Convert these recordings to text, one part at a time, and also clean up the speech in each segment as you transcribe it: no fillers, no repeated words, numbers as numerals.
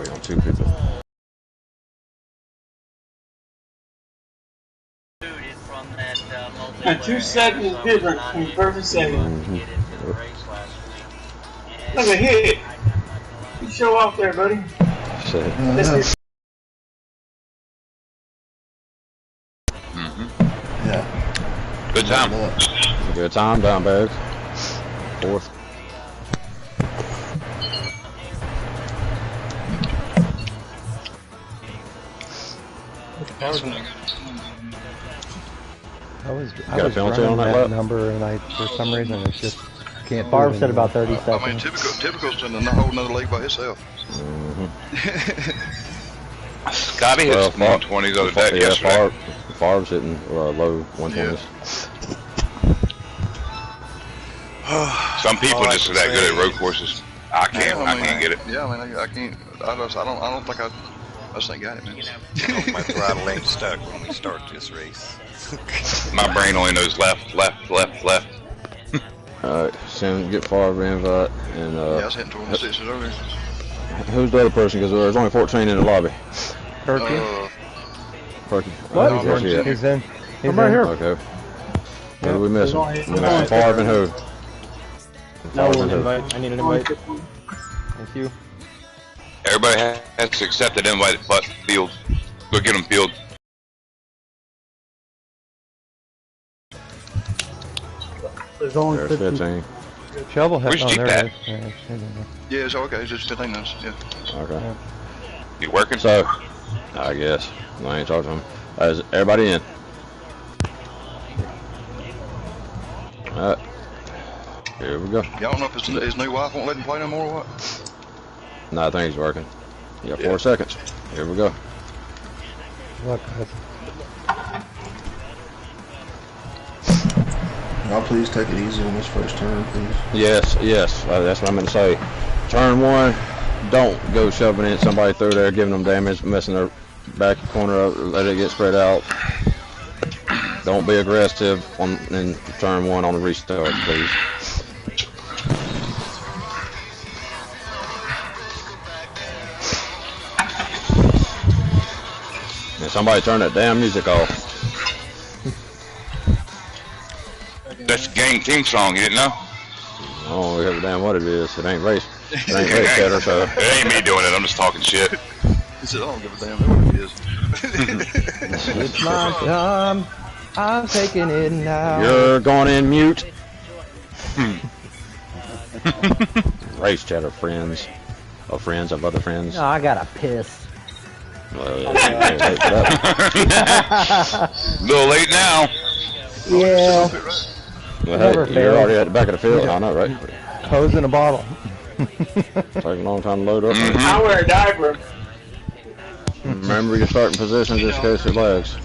Wait on 2 people. A 2 seconds difference from perfect setting. Look at hit. You show off there, buddy. Shit. Yeah. Good time. Good time, down bags. 4th. I was penalty running on that that lap? number, and for some reason it's just can't. Barb said about 30 I mean, seconds. typical's in a whole nother league by itself. Scotty hit 120 the other day. Yesterday. Favre's hitting low 120s. Some people just are that good at road courses. I can't get it. Yeah, I mean, I can't. I don't think I just ain't got it, man. My throttle ain't stuck when we start this race. My brain only knows left. Alright, Sam, get Favre invite. And, Yeah, I was hitting 26 earlier. who's the other person? Because there's only 14 in the lobby. Perky. Perky. What? He's He's in. I'm right here. Okay. Who are we missing? Favre and who? No, Favre and who? invite. I need an invite. Thank you. Everybody has to accept that invite, but Field. Go get them, Field. There's only There's 15. 15. Shovel head. Where's Oh, Jeep there at? it is. Yeah, it's okay. It's just 15 minutes. Yeah. Okay. You working? So, I guess. I ain't talking to him. Is everybody in? Alright. Here we go. Y'all don't know if his new wife won't let him play no more or what? No, I think he's working. You got 4 seconds. Here we go. Look, Y'all please take it easy on this first turn, please. Yes, that's what I'm going to say. Turn 1, don't go shoving in somebody through there, giving them damage, messing their back corner up, let it get spread out. Don't be aggressive in turn 1 on the restart, please. And somebody turn that damn music off. That's the gang theme song, you didn't know? Oh, we have a damn what it is. It ain't race. It ain't race chatter, so. It ain't me doing it, I'm just talking shit. He said, I don't give a damn what it is. it's my time. I'm taking it now. You're going in mute. Race chatter, friends. Of friends of other friends. No, I gotta piss. Well, yeah, A little late now. Yeah. well, Never hey, you're fails. already at the back of the field. I know, right? Hose in a bottle. Take a long time to load up. I wear a diaper. Remember your starting position just in case your legs.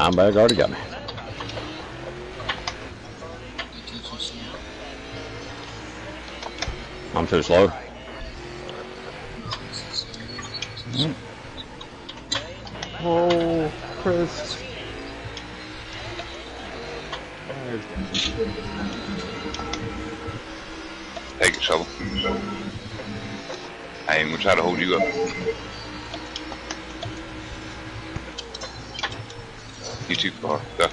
Dimebag already got me. I'm too slow. Oh, Chris. Take it, Shovel. I ain't gonna try to hold you up. You too far. Go.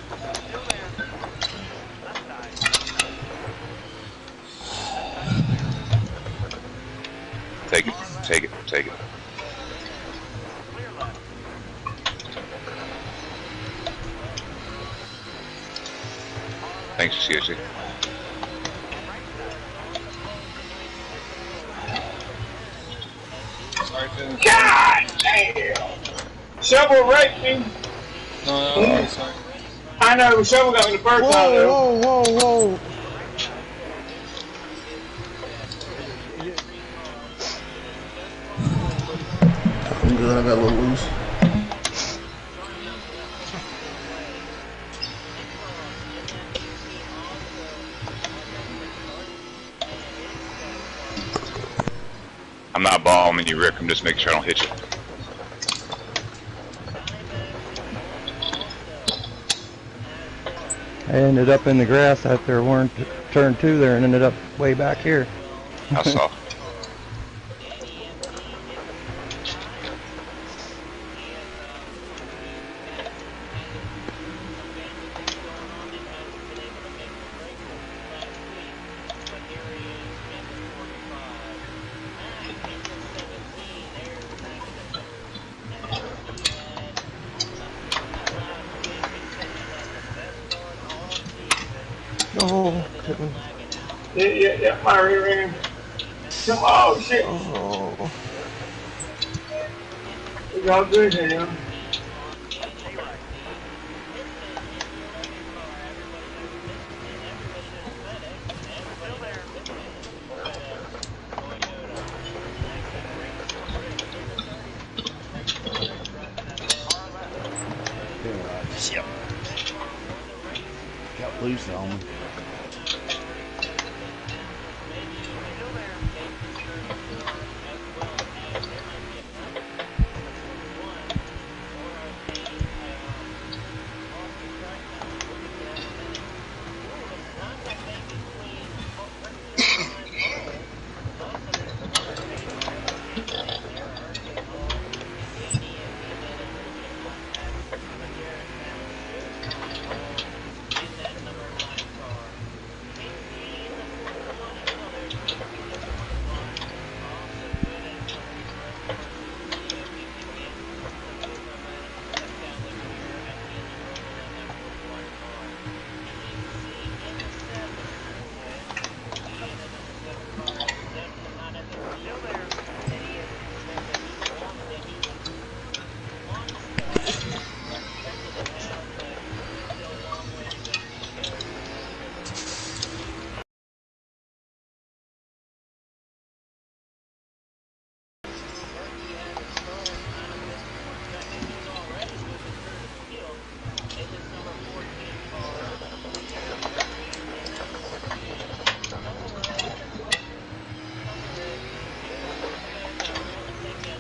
Take it. Take it. Take it. Thanks, CSC. God damn! Shovel raped me. No, sorry. I know, Shovel got me the first time though. Whoa. I'm good, I got a little loose. I'm not bombing you, Rick. I'm just making sure I don't hit you. I ended up in the grass after turn 2 there and ended up way back here. I saw. Oh, couldn't. Yeah, my rear end. Come on, shit. Oh. It's all good here. Yep. Got loose on me.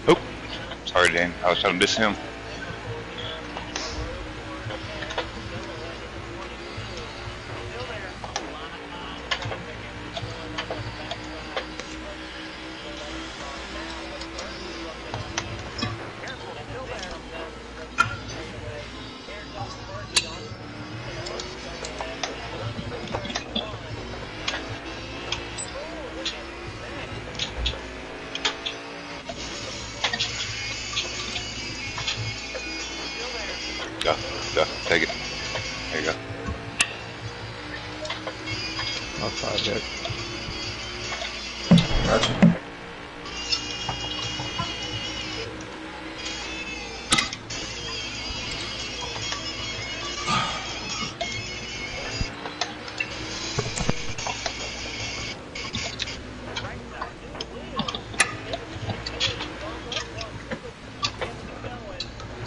Oh, sorry, Dan. I was trying to miss him. Go, take it. There you go. Outside there. Gotcha.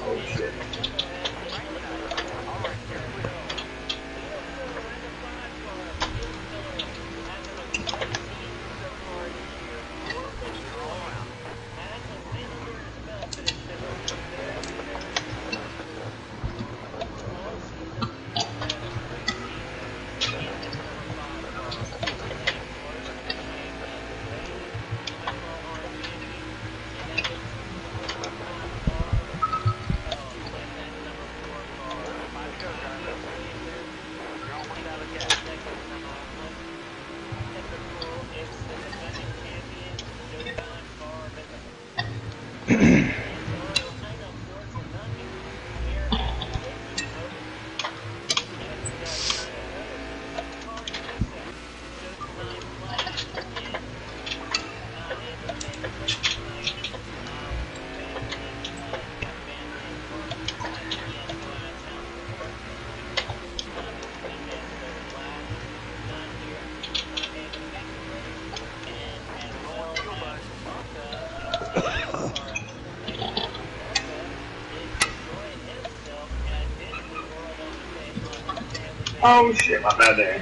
Oh, shit. Oh, shit, my bad there.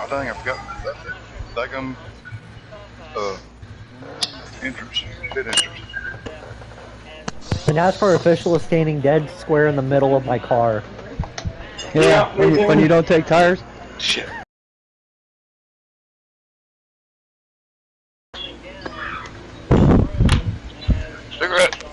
dang, I forgot that daggum entrance, pit entrance. The NASCAR official is standing dead square in the middle of my car. Yeah, when you don't take tires. Shit. Cigarette.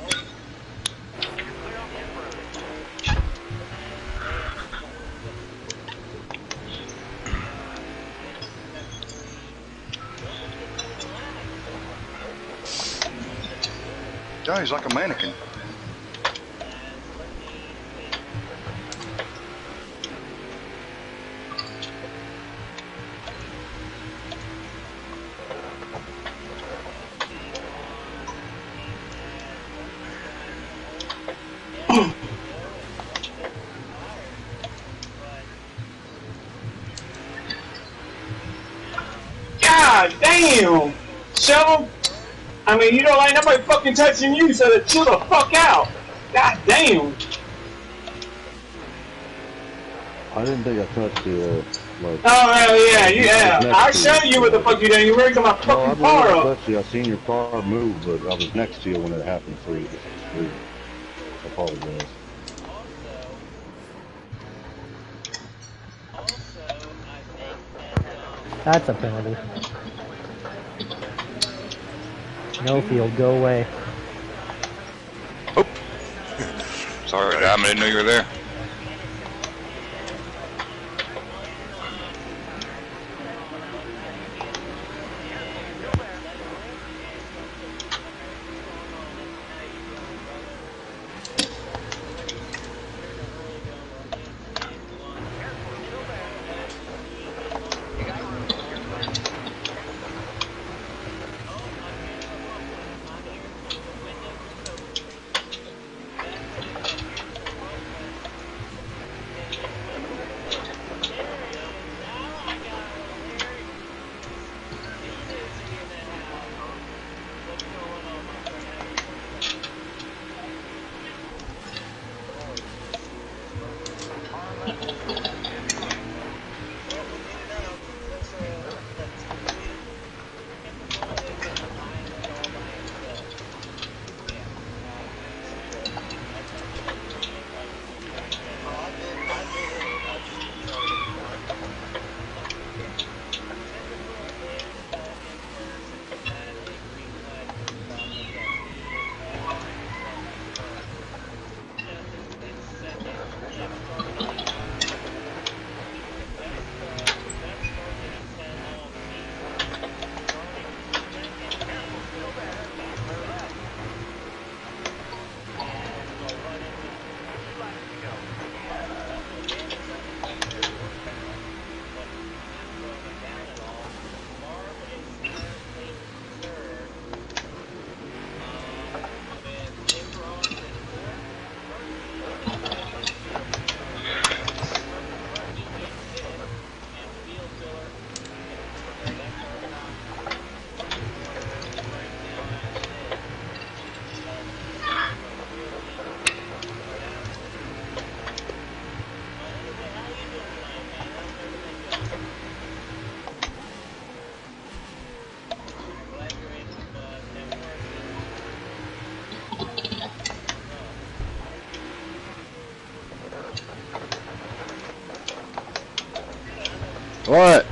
Yeah, he's like a mannequin. God damn! Shovel! I mean, you don't like nobody fucking touching you, so chill the fuck out! God damn! I didn't think I touched the, like... Oh, hell yeah, yeah. I'll show you what the fuck you done. You rigged my fucking car up. Touched you. I seen your car move, but I was next to you when it happened, so you I apologize. That's a penalty. No field, go away. Oh. Sorry, Dom, I didn't know you were there. What?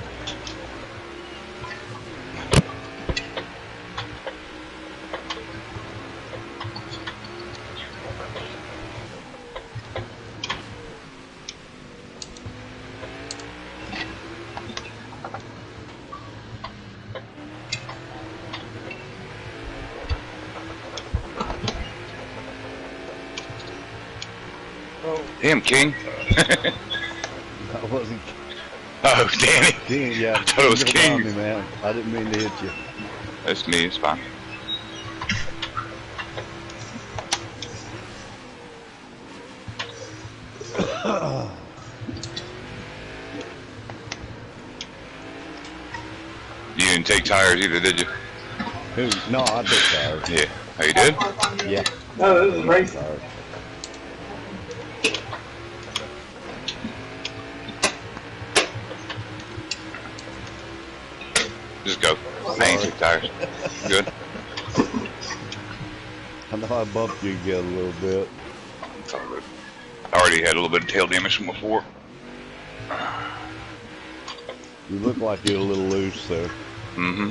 Damn, King. I wasn't... Oh, Danny. King, yeah. I thought it was King. Me, man. I didn't mean to hit you. That's me, it's fine. You didn't take tires either, did you? Who? No, I took tires. Yeah. Oh, you did? Yeah. No, this is racing. Tires. tires. Good. I know I bumped you again a little bit. It's all good. I already had a little bit of tail damage from before. You look like you're a little loose there. Mm-hmm.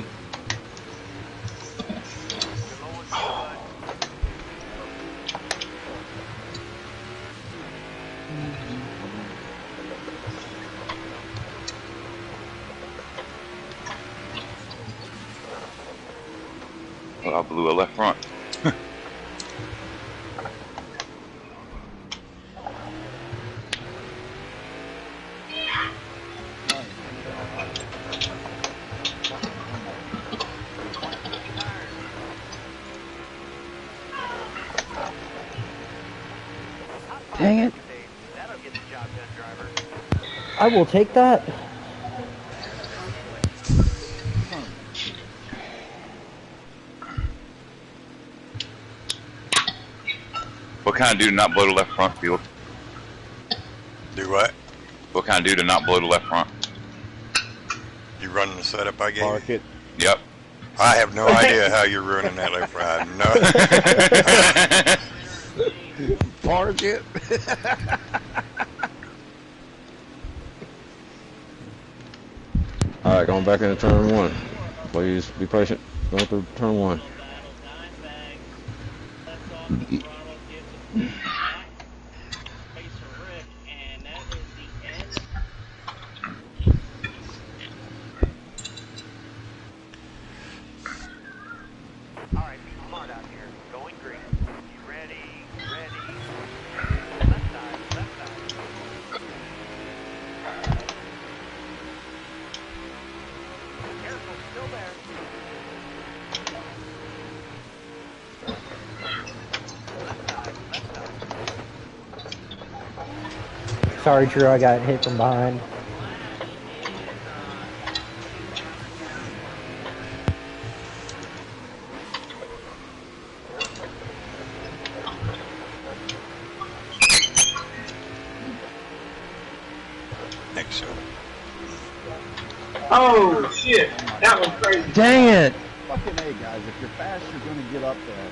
Well, I blew a left front. Dang it. I will take that. What kind of do to not blow the left front, field? Do what? What kind of do to not blow the left front? You running the setup I gave you? Park it. Yep. I have no idea how you're ruining that left ride. No. Park it. Alright, going back into turn one. Please be patient. Going through turn one. Sorry, Drew, I got hit from behind. Thanks, sir. Oh shit, that was crazy. Dang it. Fucking A, guys. If you're fast, you're going to get up there.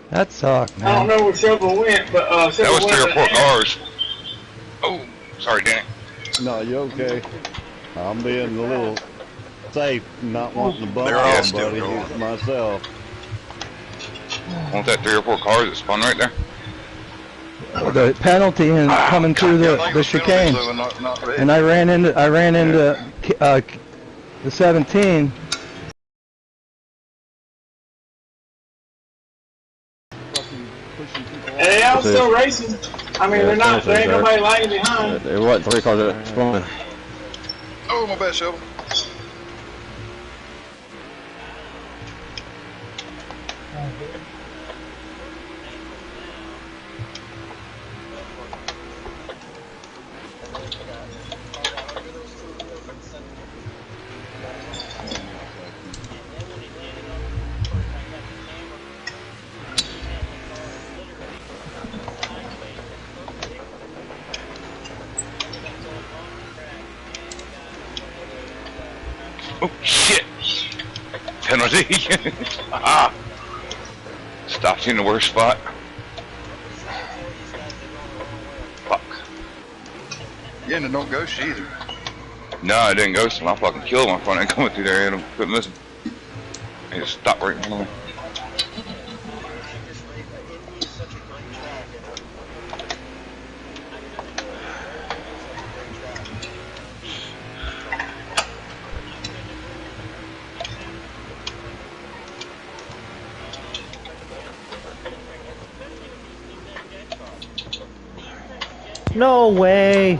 That sucked, I don't man. know where Shovel went, but That Shovel was went 3 or 4 ahead. cars. Oh, sorry, Danny. No, you okay? I'm being a little safe, not wanting to bump They're all you, still buddy, going. myself. Want that 3 or 4 cars that spun right there? The penalty and coming through the chicane. And I ran into the 17. And they all still racing. I mean, Yeah, there ain't right. nobody lagging behind. There wasn't 3 cars that spun. Oh, my bad, Shovel. Oh, shit! Penalty! Ah! Stopped you in the worst spot. Fuck. Yeah, and it don't ghost you either. No, I didn't go, so I fucking killed my front end coming through there and I couldn't listen. He just stopped right in front of me. No way.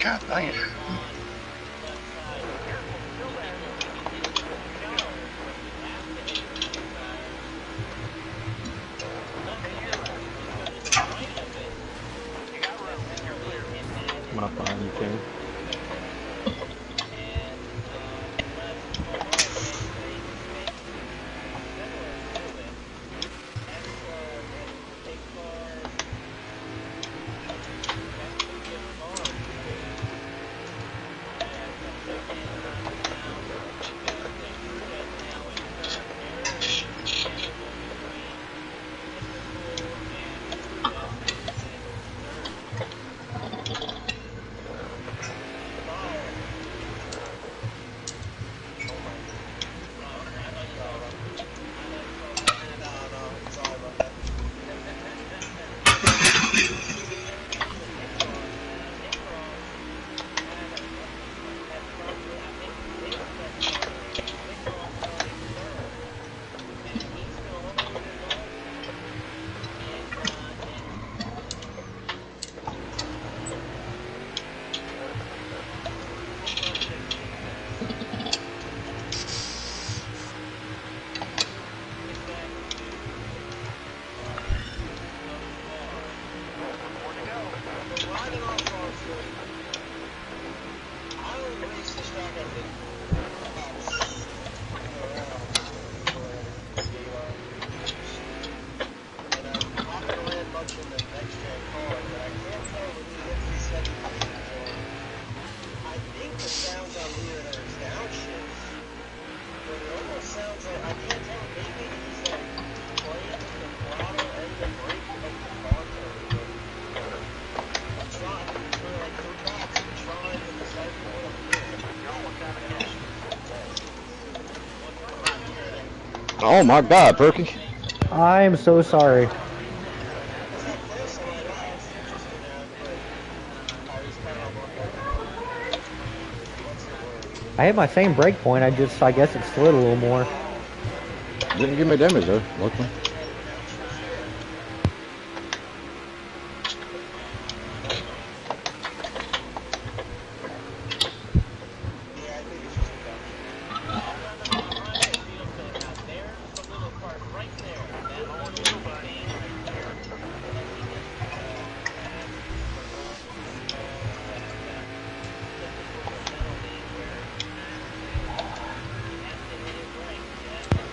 God dang it. My fine, King. Oh my God, Perky. I'm so sorry. I hit my same break point, I guess it slid a little more. Didn't give me damage though, luckily.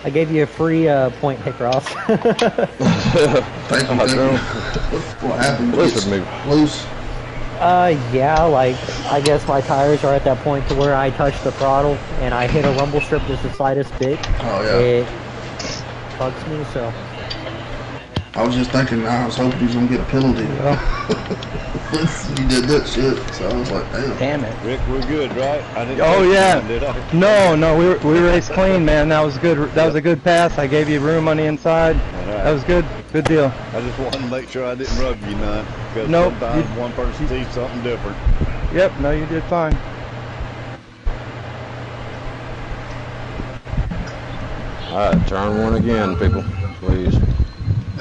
I gave you a free point Picross. Thank you. What happened? Loose. Yeah, like, I guess my tires are at that point to where I touched the throttle and I hit a rumble strip just the slightest bit. Oh, yeah. It bugs me, so. I was just thinking, I was hoping he was going to get a penalty. He did that shit, so I was like, damn. Damn it. Rick, we're good, right? I didn't Oh yeah. Did I? No, we raced clean, man. That was good. That was a good pass. I gave you room on the inside. Right. That was good. Good deal. I just wanted to make sure I didn't rub you none. Because Nope. sometimes one person sees something different. Yep. No, you did fine. All right, turn one again, people, please.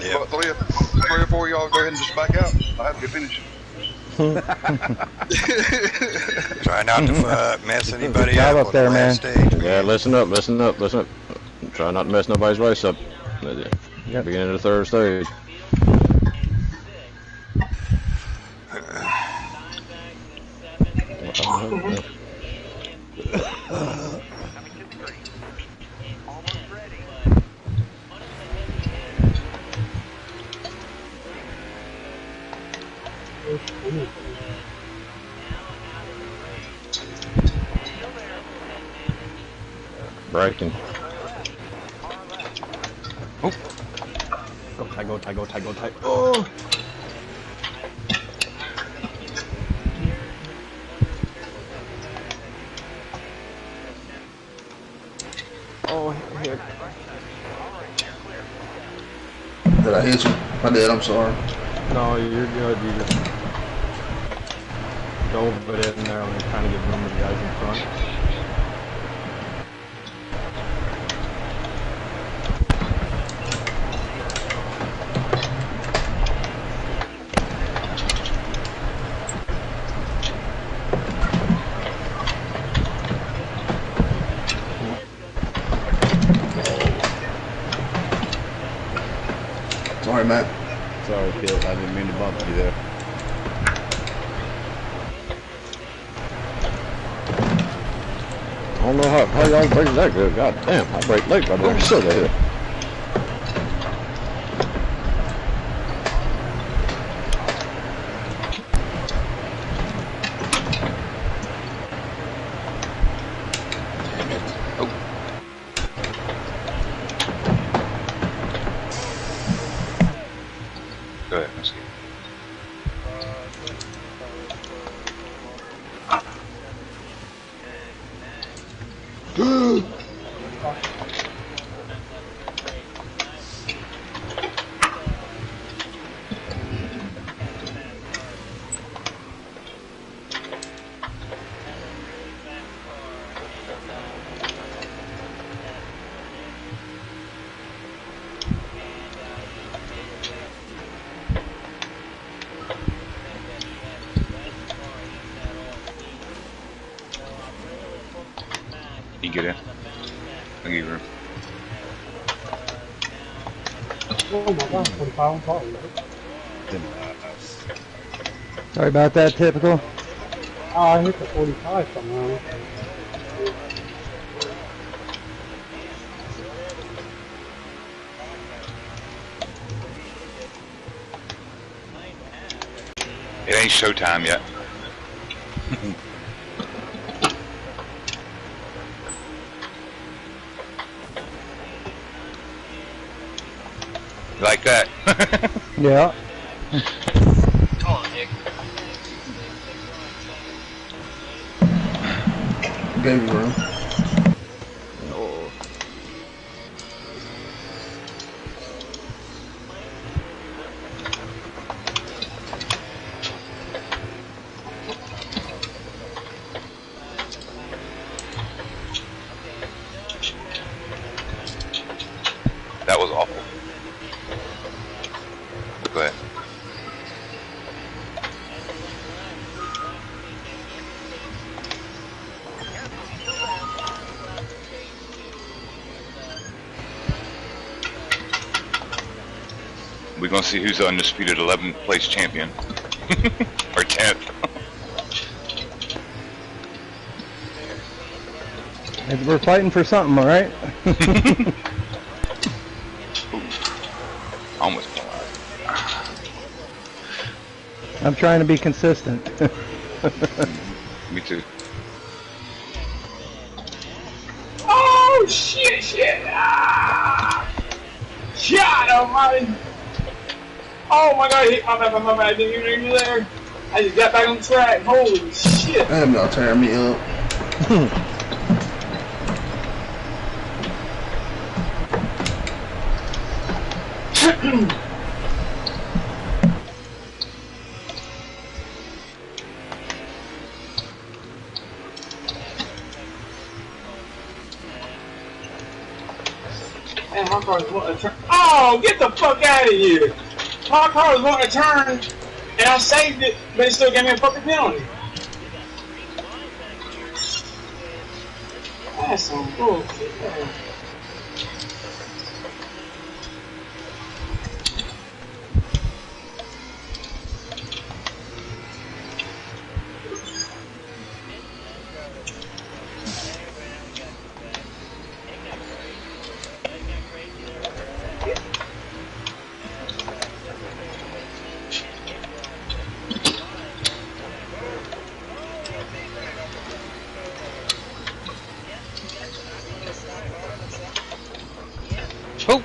Yeah. Three or four of y'all go ahead and just back out. I have to finish. Try not to mess anybody Good job up up on there, the last stage. Yeah, listen up. Try not to mess nobody's race up. Yep. Beginning of the third stage. Braking. Oh. Go tight. Oh. Oh, heck. Did I hit you? I did, I'm sorry. No, you're good. You just go over it in there and kind of give room to the guys in front. Sorry, Matt. Sorry, kid. I didn't mean to bump you there. I don't know how y'all break that good. God damn, I break late by doing sugar here. Go ahead, let's see. You get in. I'll give you room. Oh my god, 45 ball. Sorry about that, typical. Oh, I hit the 45 somehow. It ain't showtime yet. Like that. Yeah. Come on, Nick. Gave you room. Oh. That was awful. Go ahead. We're gonna see who's the undisputed 11th place champion. Or 10th. We're fighting for something, all right? Almost. I'm trying to be consistent. Me too. Oh shit! Ah! God almighty! Oh my god, I hit my bad, I didn't even know you there. I just got back on track. Holy shit! Damn, y'all tearing me up. Man, my car was wanting to turn. Oh, get the fuck out of here! My car was wanting to turn, and I saved it, but it still gave me a fucking penalty. That's some bullshit, man. Oh!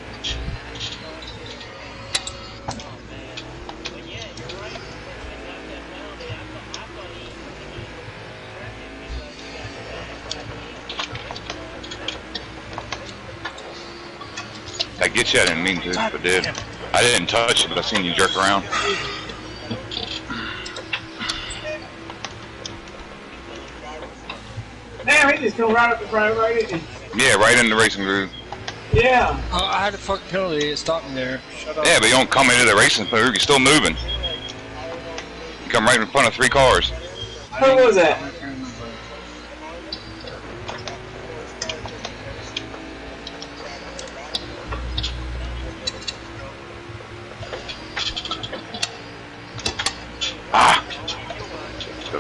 I get you, I didn't mean to, but did. I didn't touch it, but I seen you jerk around. Damn, he just come right up the front, right in. Yeah, right in the racing groove. Yeah. Oh, I had a fucking penalty. It stopped me there. Shut up. Yeah, but you don't come into the racing groove, you're still moving. You come right in front of 3 cars. Where was that?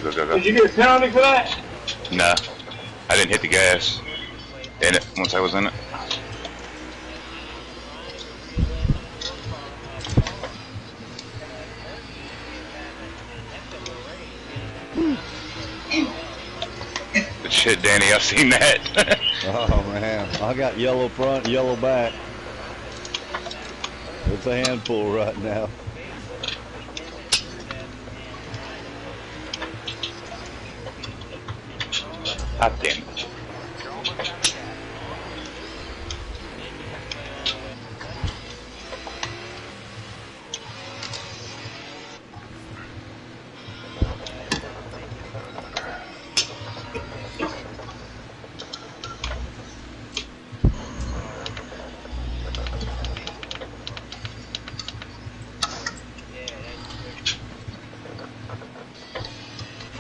go. Did you get a penalty for that? Nah, I didn't hit the gas in it once I was in it. Good shit, Danny, I've seen that. Oh man, I got yellow front, yellow back. It's a handful right now. God damn it.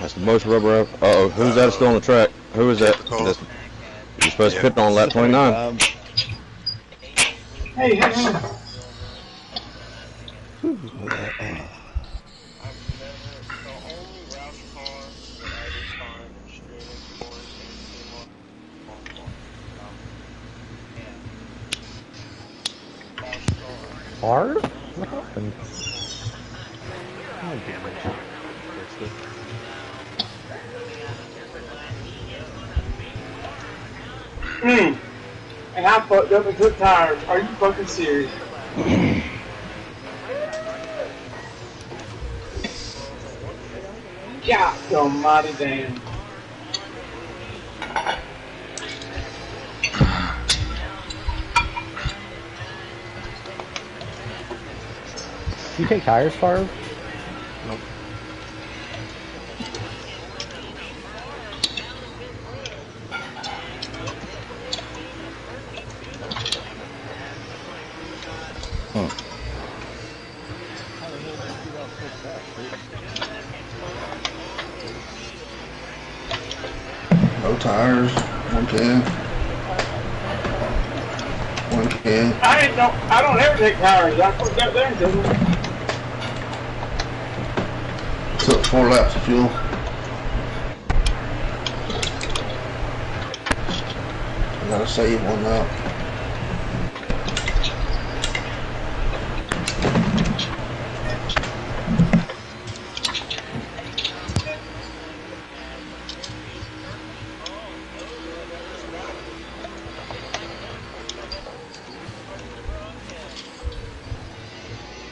That's the most rubber up. Uh-oh, who's that still on the track? Who is that? You're supposed to pit on lap 29. Hey, hey. Hard? What happened? Oh, damage. Fixed it. And I fucked up and took tires. Are you fucking serious? God almighty damn. You take tires, Favre? Nope. No tires, one can. One can. I don't ever take tires. I fucked up there and took them. Took 4 laps of fuel. I gotta save one lap.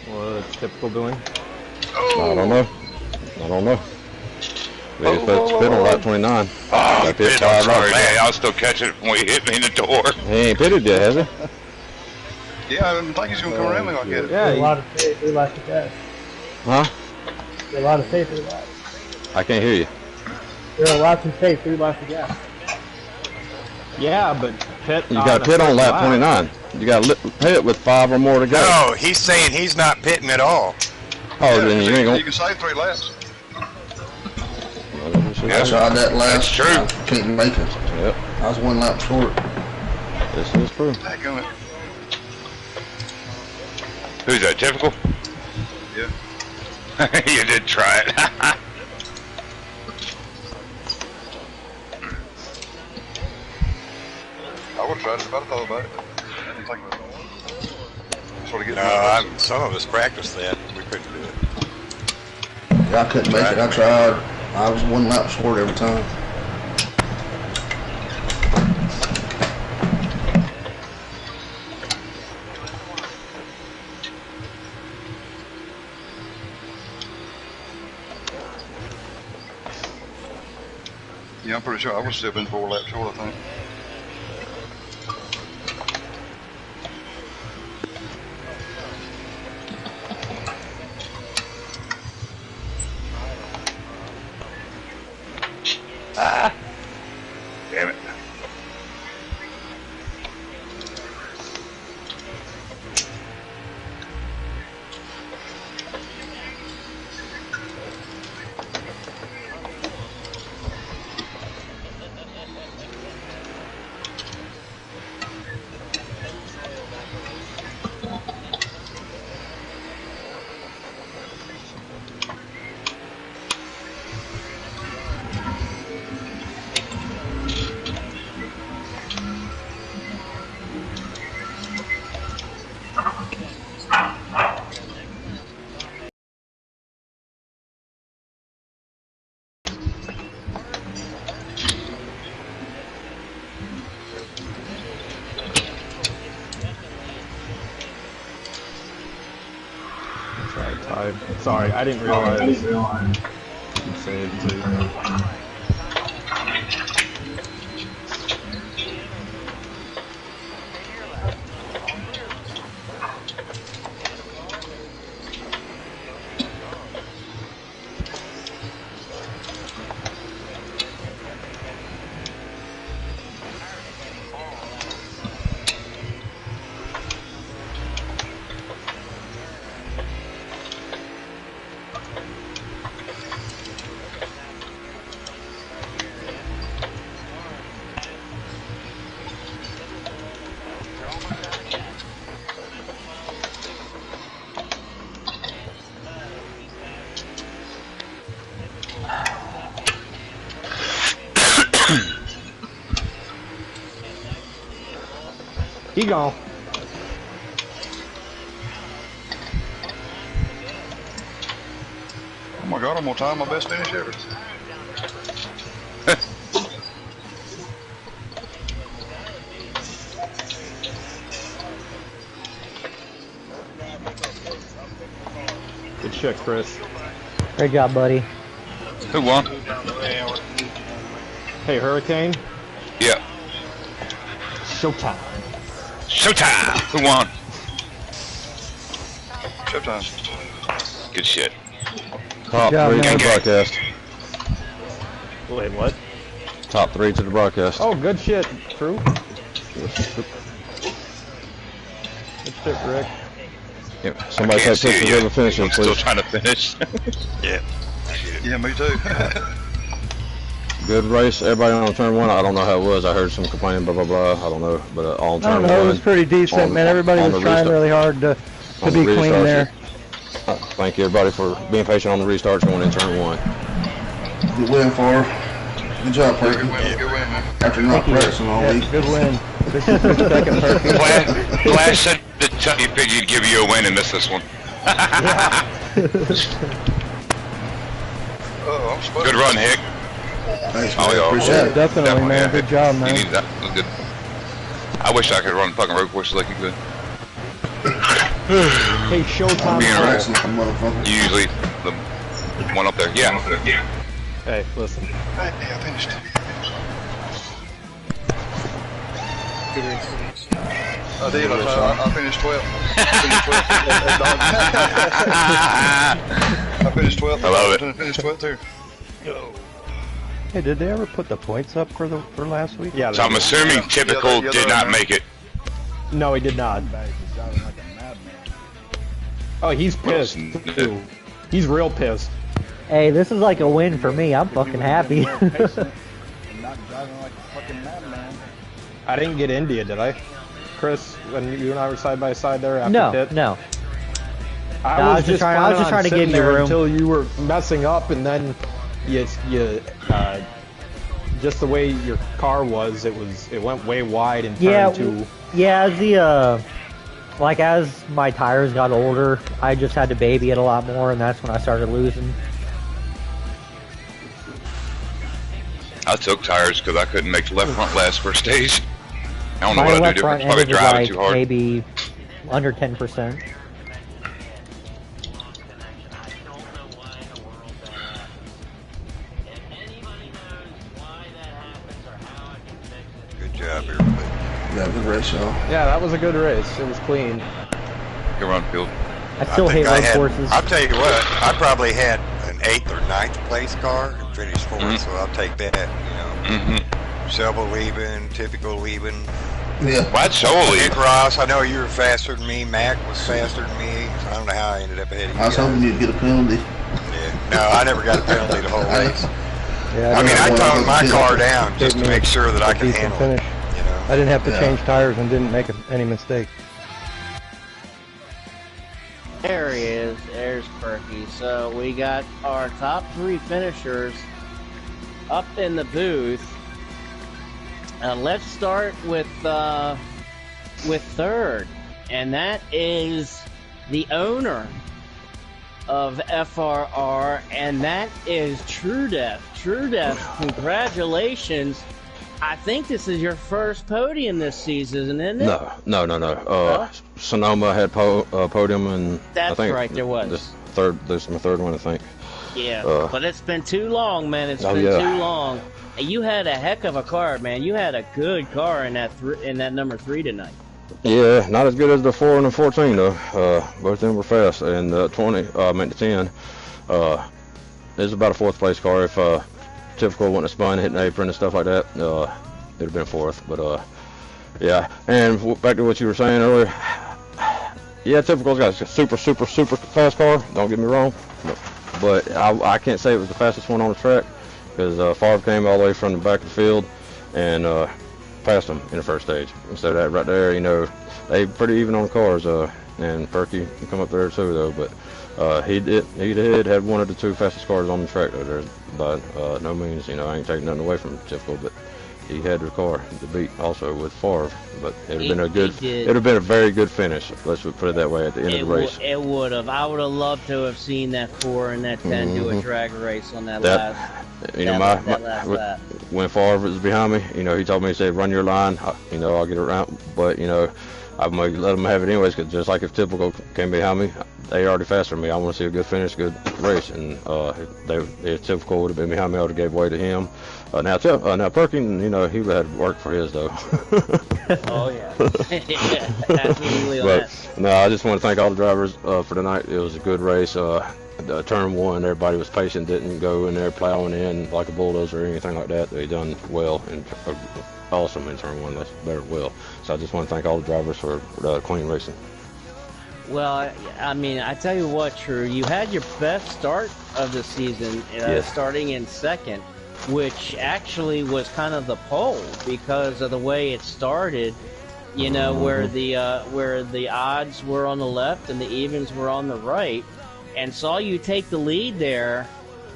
What's typical doing? I don't know. They're supposed to pit on lap 29. Oh, That pit's pit, I'm 5 laps. sorry, Danny. I was still catching it when he hit me in the door. He ain't pitted yet, has he? Yeah, I didn't think he's gonna come around me like that. Yeah, A lot of safe, 3 laps of gas. Huh? A lot of safe, 3 laps. I can't hear you. There are lots of safe, 3 laps of gas. yeah, but pit. You got to pit on lap 29. You got to pit with 5 or more to go. No, he's saying he's not pitting at all. Oh, Yeah, then you ain't you can save 3 laps. I tried that last. That's true. I couldn't make it. Yep, I was 1 lap short. this is true. Dadgummit. Who's that, typical? Yeah. You did try it. I would have tried it if I'd thought about it. I didn't think about it. Sort of get No, some of us practiced that. We couldn't do it. Yeah, I couldn't make it. I tried. I was 1 lap short every time. Yeah, I'm pretty sure I would still been 4 laps short, I think. Ah! Damn it. Alright, tied. Sorry, I didn't realize. You saved too. He gone. Oh my god, I'm gonna time my best finish ever. Good shit, Chris. Great job, buddy. Who won? Hey, Hurricane. Yeah. Showtime. Showtime! Who won? Showtime. Good shit. Top job, 3 to man. the broadcast. Wait, what? Top 3 to the broadcast. Oh, good shit. True. Good shit, Rick. Yeah, somebody I take can't see it pictures yet. of the finishing, I'm still please. trying to finish. Yeah. Yeah, me too. Good race. Everybody on turn 1. I don't know how it was. I heard some complaining, blah, blah, blah. I don't know. But on I don't turn know, 1. it was pretty decent, on- man. Everybody on was the trying restart. really hard to On be the clean restarts, there. Thank you, everybody, for being patient on the restarts going in turn 1. Good win for her. Good job, Perky. Good win, man. After not practicing all Yeah, week. good win. This is the second Perky. Flash said to tell you he'd give you a win and miss this one. Oh, I'm supposed Good run, Hick. Thanks, Oh, man. yeah. Appreciate Yeah, it. definitely, man. yeah. Good job, You man. needed that. That was good. I wish I could run fucking road courses like you could. Hey, Showtime. Being right. Practicing like a motherfucker. Usually the one up there. Yeah. Hey, listen. Hey, I finished. I did. I finished 12th. I finished 12th. I love it. I finished 12th too. Hey, did they ever put the points up for last week? Yeah. So I'm assuming typical Yeah, did not make it. No, he did not. Oh, he's pissed too. He's real pissed. Hey, this is like a win for me. I'm fucking happy. I didn't get India, did I? Chris, when you and I were side by side there after no, pit? no. I was just trying to give you room until you were messing up, and then you just the way your car was, it went way wide in turn 2. Yeah, as my tires got older, I just had to baby it a lot more, and that's when I started losing. I took tires because I couldn't make the left front last first stage. I don't know My what I left do front different. Probably ended was driving like too hard. maybe under 10%. Good job, everybody. Yeah, good race, y'all. Yeah, that was a good race. It was clean. Good run, Field. I still hate road courses. I'll tell you what, I probably had an 8th or 9th place car and finished 4th, so I'll take that, you know. Shovel leaving, typical leaving. Yeah. Why'd Shovel leave? Nick Ross, I know you were faster than me. Mac was faster than me. I don't know how I ended up ahead of you I was guys. hoping you'd get a penalty. Yeah. No, I never got a penalty the whole race. Yeah, I mean, I toned my Yeah. car down just to make sure that I could decent handle it. finish. You know? I didn't have to Yeah. change tires and didn't make any mistake. There he is. There's Perky. So we got our top 3 finishers up in the booth. Let's start with third, and that is the owner of FRR, and that is True Death. True Death, congratulations. I think this is your first podium this season, isn't it? No. Sonoma had podium, and That's I think right, there was. This is my third one, I think. Yeah, but it's been too long, man. It's been too long. And you had a heck of a car, man. You had a good car in that number 3 tonight. Yeah, not as good as the 4 and the 14 though. Both of them were fast, and the 20, I meant the 10. It's about a 4th place car. If Typical wouldn't have spun, hitting the apron and stuff like that, it'd have been 4th. But yeah. And back to what you were saying earlier. Yeah, Typical's got a super fast car. Don't get me wrong, but I can't say it was the fastest one on the track because Favre came all the way from the back of the field and passed him in the first stage. So that right there, you know, they pretty even on the cars. And Perky can come up there too, though. But he had one of the 2 fastest cars on the track though. There, by no means, you know, I ain't taking nothing away from Typical, but he had the car to beat also with Favre. But it'd have been a very good finish. Let's put it that way at the end of the race. It would have. I would have loved to have seen that 4 and that 10 do a drag race on that last. You know, when Favre was behind me, you know, he told me, he said, run your line, you know, I'll get around. But, you know, I'm going to let them have it anyways, because just like if Typical came behind me, they already faster than me. I want to see a good finish, good race. And if Typical would have been behind me, I would have gave way to him. Now Perky, you know, he would have had to work for his, though. Oh, yeah. Yeah, absolutely. But, no, I just want to thank all the drivers for tonight. It was a good race. Turn 1, everybody was patient, didn't go in there plowing in like a bulldozer or anything like that. They done well and awesome in turn 1. That's better well. So I just want to thank all the drivers for clean racing. Well, I mean, I tell you what, True, you had your best start of the season, starting in 2nd, which actually was kind of the pole because of the way it started. You know, where the odds were on the left and the evens were on the right. And saw you take the lead there.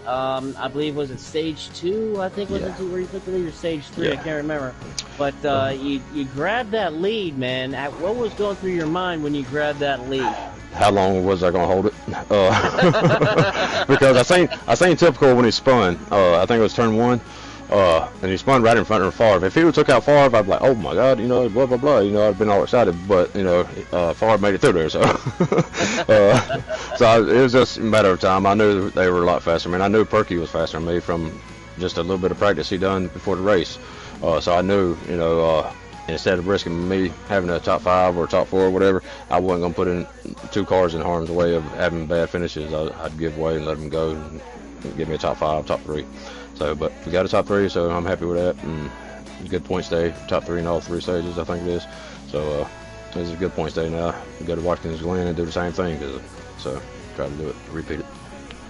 I believe was it stage 2? I think was it where you took the lead, or stage 3? I can't remember. But you grabbed that lead, man. What was going through your mind when you grabbed that lead? How long was I gonna hold it? Because I seen Typical when he spun. I think it was turn 1. And he spun right in front of Favre. If he would took out Favre, I'd be like, oh my God, you know, blah blah blah. You know, I'd been all excited. But you know, Favre made it through there, so so it was just a matter of time. I knew they were a lot faster. I mean, I knew Perky was faster than me from just a little bit of practice he done before the race. So I knew, you know, instead of risking me having a top 5 or top 4 or whatever, I wasn't gonna put in 2 cars in harm's way of having bad finishes. I'd give way and let them go and give me a top 5, top 3. So, but we got a top 3, so I'm happy with that. And good points day, top 3 in all 3 stages, I think it is. So, this is a good points day now. We go to Watkins Glen and do the same thing, so try to do it, repeat it.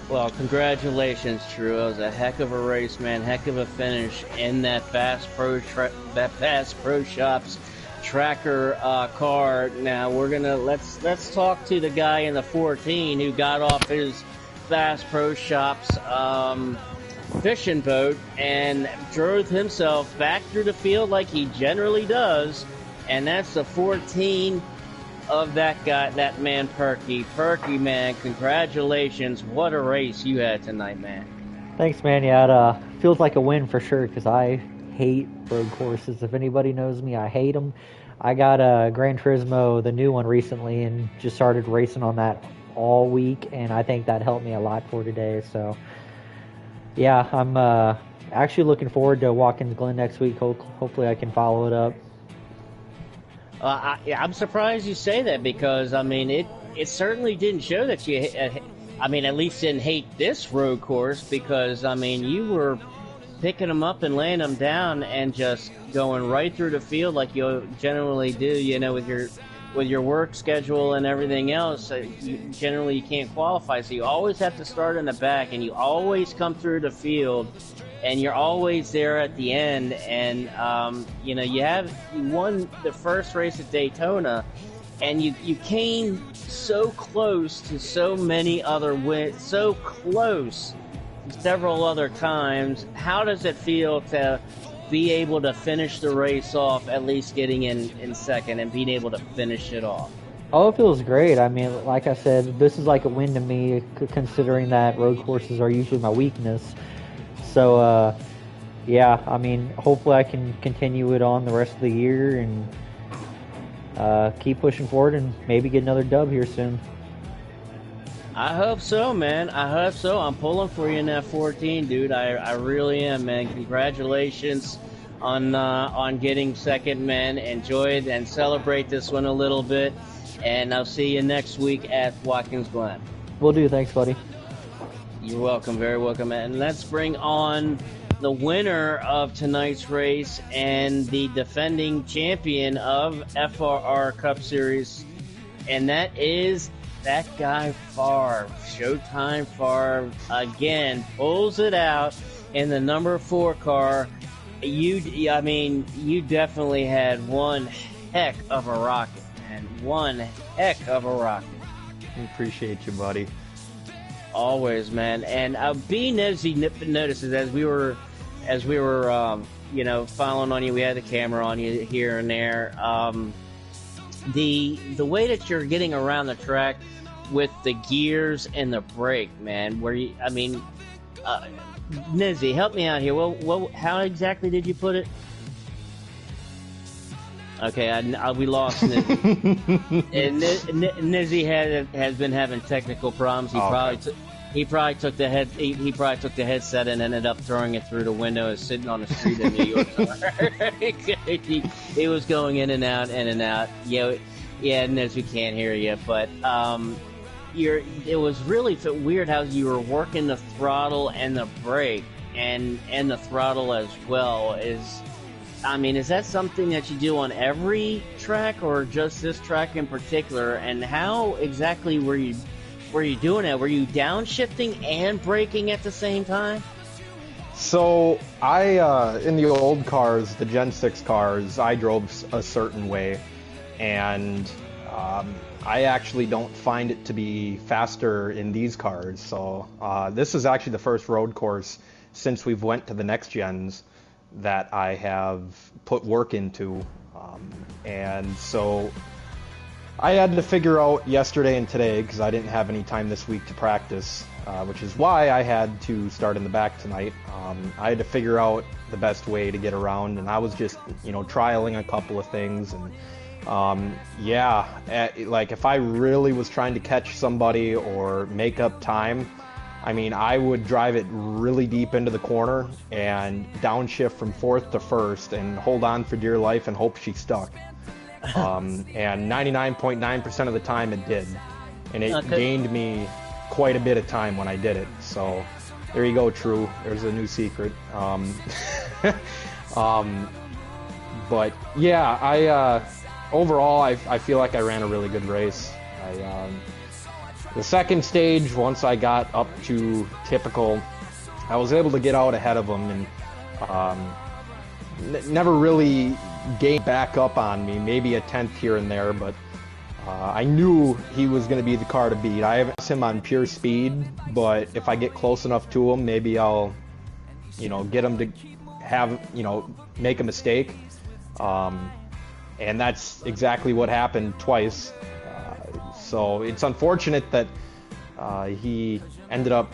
Well, congratulations, True. It was a heck of a race, man. Heck of a finish in that Fast Pro Shops tracker car. Now we're gonna let's talk to the guy in the 14 who got off his Fast Pro Shops fishing boat and drove himself back through the field like he generally does, and that's the 14 of that guy, that man Perky. Perky, man, congratulations. What a race you had tonight, man. Thanks, man. Yeah, it feels like a win for sure because I hate road courses. If anybody knows me, I hate them. I got a Gran Turismo, the new one, recently, and just started racing on that all week, and I think that helped me a lot for today. So yeah, I'm actually looking forward to Watkins Glen next week. Hopefully I can follow it up. I'm surprised you say that because, I mean, it certainly didn't show that you, I mean, at least didn't hate this road course because, I mean, you were picking them up and laying them down and just going right through the field like you generally do, you know, with your work schedule and everything else. Generally you can't qualify, so you always have to start in the back and you always come through the field and you're always there at the end. And you know, you won the first race at Daytona and you came so close to so many other wins, so close several other times. How does it feel to be able to finish the race off, at least getting in second and being able to finish it off? Oh, it feels great. I mean, like I said, this is like a win to me, considering that road courses are usually my weakness. So, yeah, I mean, hopefully I can continue it on the rest of the year and keep pushing forward and maybe get another dub here soon. I hope so, man. I hope so. I'm pulling for you in that 14, dude. I really am, man. Congratulations on getting second, man. Enjoy it and celebrate this one a little bit. And I'll see you next week at Watkins Glen. Will do. Thanks, buddy. You're welcome. Very welcome. And let's bring on the winner of tonight's race and the defending champion of FRR Cup Series. And that is that guy Favre. Showtime Favre again pulls it out in the number 4 car. You definitely had one heck of a rocket, man. One heck of a rocket. Appreciate you, buddy. Always, man. And B notices as we were following on you. We had the camera on you here and there. The way that you're getting around the track with the gears and the brake, man. Nizzy, help me out here. Well, how exactly did you put it? Okay, we lost Nizzy. And Nizzy has been having technical problems. He probably took the headset and ended up throwing it through the window and sitting on the street in New York. He was going in and out, in and out. Yeah, Nizzy can't hear you, but it was really weird how you were working the throttle and the brake and the throttle as well. Is that something that you do on every track or just this track in particular? And how exactly were you doing that? Were you downshifting and braking at the same time? So in the old cars, the Gen 6 cars, I drove a certain way, and I actually don't find it to be faster in these cars. So this is actually the first road course since we've went to the next gens that I have put work into, and so I had to figure out yesterday and today, because I didn't have any time this week to practice, which is why I had to start in the back tonight. I had to figure out the best way to get around, and I was just trialing a couple of things. And like if I really was trying to catch somebody or make up time, I would drive it really deep into the corner and downshift from 4th to 1st and hold on for dear life and hope she stuck. And 99.9% of the time it did. And it gained me quite a bit of time when I did it. So there you go, True. There's a new secret. But yeah, overall, I feel like I ran a really good race. The second stage, once I got up to typical, I was able to get out ahead of him and never really gained back up on me, maybe a 10th here and there, but I knew he was going to be the car to beat. I haven't seen him on pure speed, but if I get close enough to him, maybe I'll, get him to make a mistake. And that's exactly what happened twice. So it's unfortunate that he ended up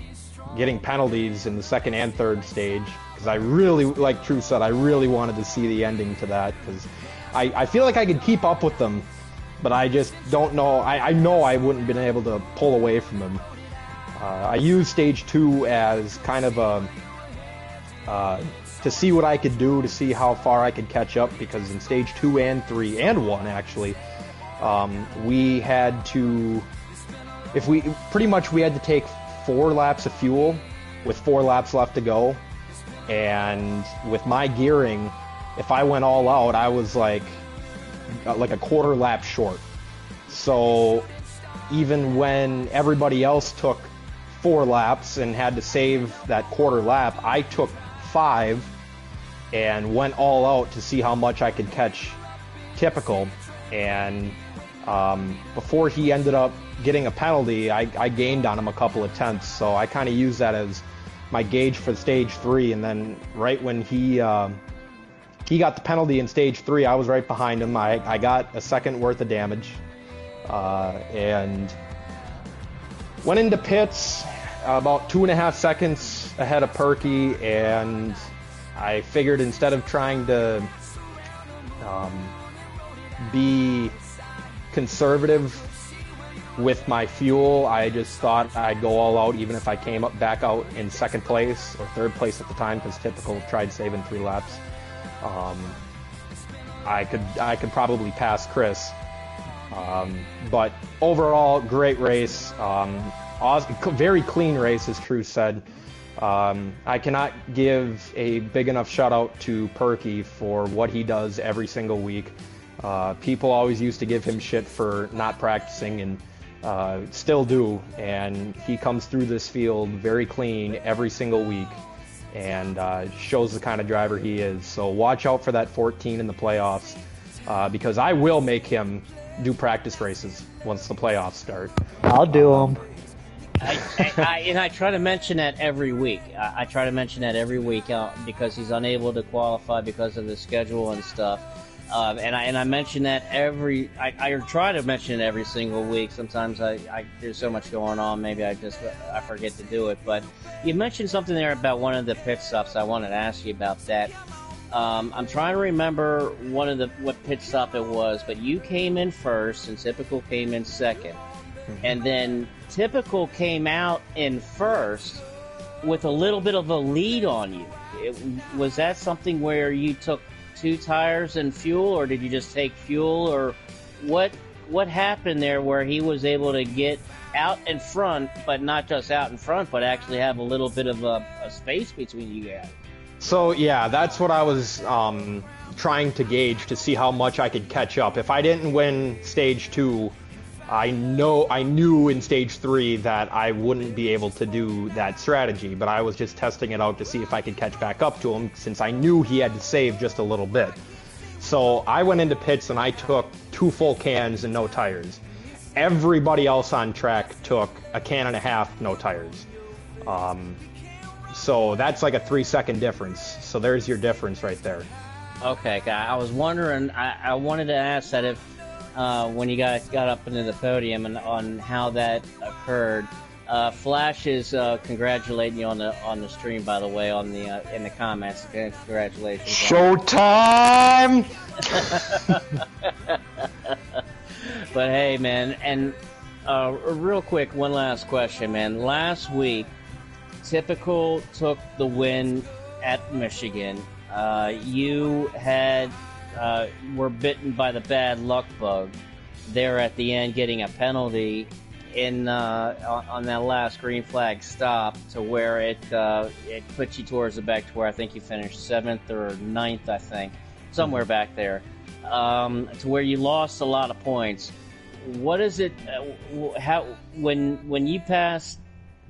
getting penalties in the second and third stage, because I really, like True said, I really wanted to see the ending to that, because I feel like I could keep up with them, but I just don't know. I know I wouldn't have been able to pull away from him. I used stage 2 as kind of to see what I could do, to see how far I could catch up, because in stage 2 and 3 and 1 actually, we had to take 4 laps of fuel with 4 laps left to go. And with my gearing, if I went all out, I was like a quarter lap short. So even when everybody else took 4 laps and had to save that quarter lap, I took 5 and went all out to see how much I could catch typical. And before he ended up getting a penalty, I gained on him a couple of tenths, so I kind of used that as my gauge for stage 3. And then right when he got the penalty in stage 3, I was right behind him. I got a second worth of damage, and went into pits about 2.5 seconds ahead of Perky, and I figured instead of trying to be conservative with my fuel, I just thought I'd go all out, even if I came back out in second place or third place at the time, because Typical tried saving 3 laps. I could probably pass Chris. But overall, great race. Very clean race, as True said. I cannot give a big enough shout out to Perky for what he does every single week. People always used to give him shit for not practicing, and still do. And he comes through this field very clean every single week, and shows the kind of driver he is. So watch out for that 14 in the playoffs, because I will make him do practice races once the playoffs start. I'll do them. I try to mention that every week. I try to mention that every week because he's unable to qualify because of the schedule and stuff. And I mention that I try to mention it every single week. Sometimes there's so much going on, maybe I forget to do it. But you mentioned something there about one of the pit stops. I wanted to ask you about that. I'm trying to remember what pit stop it was, but you came in first and Typical came in second. And then Typical came out in first with a little bit of a lead on you. Was that something where you took 2 tires and fuel, or did you just take fuel, or what happened there where he was able to get out in front, but not just out in front, but actually have a little bit of a space between you guys? So yeah, that's what I was trying to gauge to see how much I could catch up. If I didn't win stage 2, I knew in stage 3 that I wouldn't be able to do that strategy, but I was just testing it out to see if I could catch back up to him, since I knew he had to save just a little bit. So I went into pits and I took 2 full cans and no tires. Everybody else on track took a can and a half, no tires. So that's like a 3-second difference. So there's your difference right there. Okay, I was wondering, I wanted to ask that if when you guys got up into the podium and on how that occurred. Flash is congratulating you on the stream, by the way, in the comments. Congratulations. Showtime! But hey, man, and real quick, one last question, man. Last week, Typical took the win at Michigan. You had were bitten by the bad luck bug there at the end, getting a penalty on that last green flag stop, to where it put you towards the back to where I think you finished 7th or 9th, I think, somewhere back there, to where you lost a lot of points. What is it? How when you passed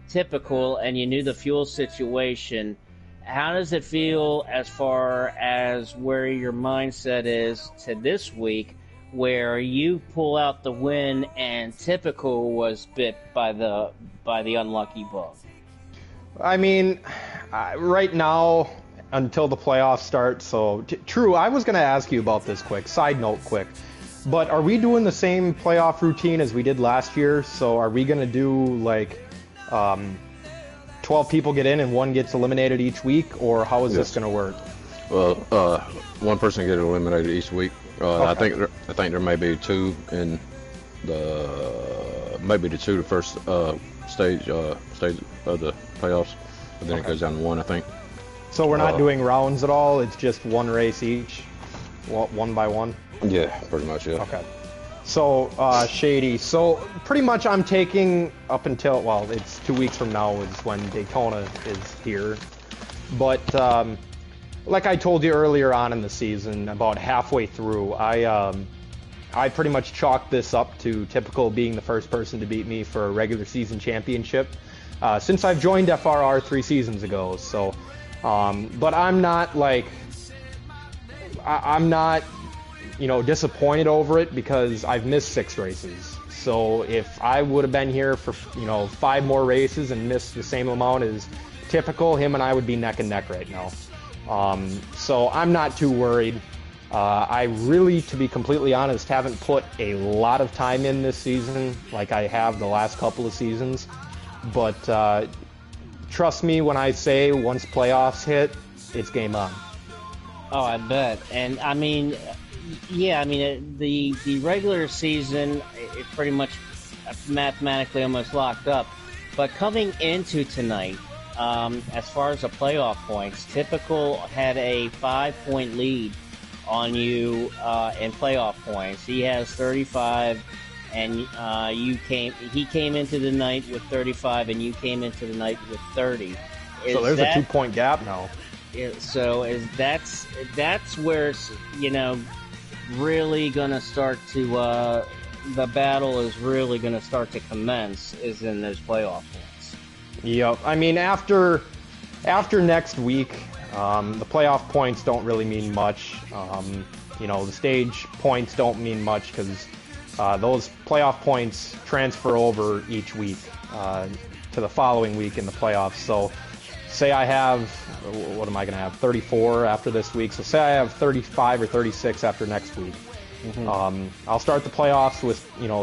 Typical and you knew the fuel situation? How does it feel as far as where your mindset is to this week, where you pull out the win and Typical was bit by the unlucky bug? I mean, right now, until the playoffs start, so True, I was going to ask you about this side note quick, but are we doing the same playoff routine as we did last year? So are we going to do like 12 people get in and 1 gets eliminated each week, or how is this going to work? Well, 1 person get eliminated each week. Okay. I think there may be 2 in the 2 the first stage of the playoffs, but then it goes down to 1, I think. So we're not doing rounds at all. It's just 1 race each, 1 by 1. Yeah, pretty much. Yeah. Okay. So, Shady, so pretty much I'm taking up until, well, it's 2 weeks from now is when Daytona is here. But, like I told you earlier on in the season, about halfway through, I pretty much chalked this up to Typical being the first person to beat me for a regular season championship, since I've joined FRR 3 seasons ago. So, but I'm not like, I'm not, disappointed over it, because I've missed 6 races. So if I would have been here for, 5 more races and missed the same amount as Typical, him and I would be neck and neck right now. So I'm not too worried. I really, to be completely honest, haven't put a lot of time in this season like I have the last couple of seasons. But trust me when I say once playoffs hit, it's game on. Oh, I bet. And I mean, yeah, I mean, the regular season, it pretty much, mathematically almost locked up. But coming into tonight, as far as the playoff points, Typical had a 5-point lead on you in playoff points. He has 35, and he came into the night with 35, and you came into the night with 30. So there's a 2-point gap now. So that's where it's, really gonna start to the battle is really gonna start to commence, is in those playoff points. Yep. I mean, after next week, the playoff points don't really mean much. The stage points don't mean much because those playoff points transfer over each week to the following week in the playoffs. So say I have, what am I going to have, 34 after this week. So say I have 35 or 36 after next week. I'll start the playoffs with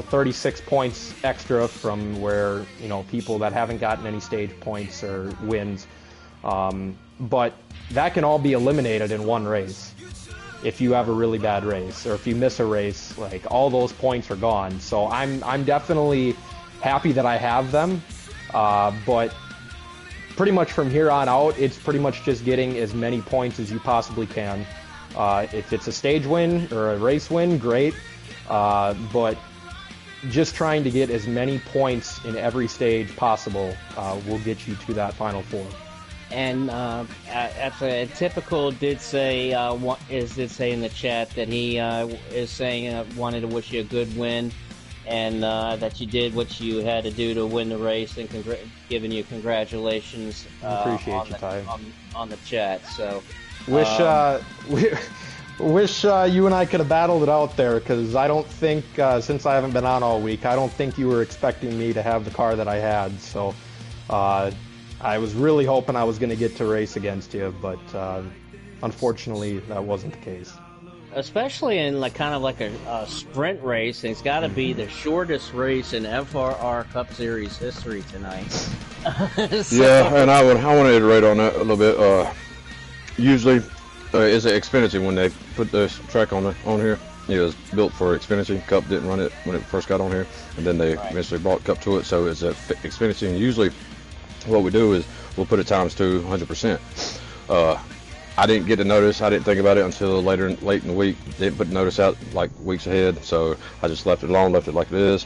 36 points extra from where people that haven't gotten any stage points or wins, but that can all be eliminated in one race. If you have a really bad race, or if you miss a race, like, all those points are gone. So I'm definitely happy that I have them, but pretty much from here on out, it's pretty much just getting as many points as you possibly can. If it's a stage win or a race win, great, but just trying to get as many points in every stage possible will get you to that Final Four. And Typical did say in the chat that he is saying wanted to wish you a good win, and that you did what you had to do to win the race, and giving you congratulations. Appreciate you, Ty. On the chat. So wish you and I could have battled it out there, because I don't think, since I haven't been on all week, I don't think you were expecting me to have the car that I had. So I was really hoping I was going to get to race against you, but unfortunately that wasn't the case. Especially in kind of like a sprint race, it's got to be the shortest race in FRR Cup Series history tonight. Yeah, and I want to iterate on that a little bit. Usually, it's an Xfinity when they put this track on here. It was built for Xfinity. Cup didn't run it when it first got on here, and then they eventually brought Cup to it, so it's a Xfinity. And usually, what we do is we'll put it times 200%. I didn't get to notice. I didn't think about it until late in the week. Didn't put notice out like weeks ahead, so I just left it alone, left it like it is.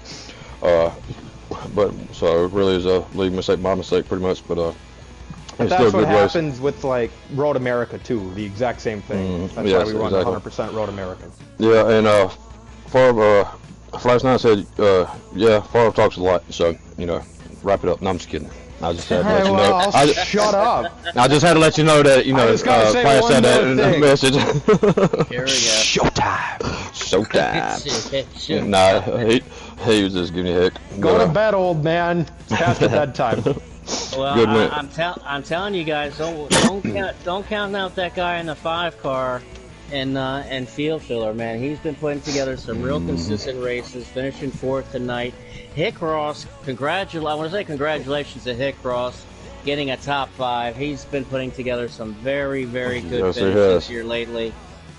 But so it really is a league mistake, my mistake, pretty much. But that's what happens with like Road America too. The exact same thing. That's why we run 100% Road America. Yeah, and Flash 9 said, Favre talks a lot, so wrap it up. No, I'm just kidding. I just had to let you know. Shut up. I just had to let you know that, Flash said that in the message. Here we go. Showtime. Nah, he was just giving you a heck. Go to bed, old man. It's past the bedtime. Well, I'm telling you guys, don't count out that guy in the 5 car and field filler, man. He's been putting together some real consistent races, finishing 4th tonight. Hick Ross, I want to say congratulations to Hick Ross getting a top 5. He's been putting together some very, very good finishes here lately.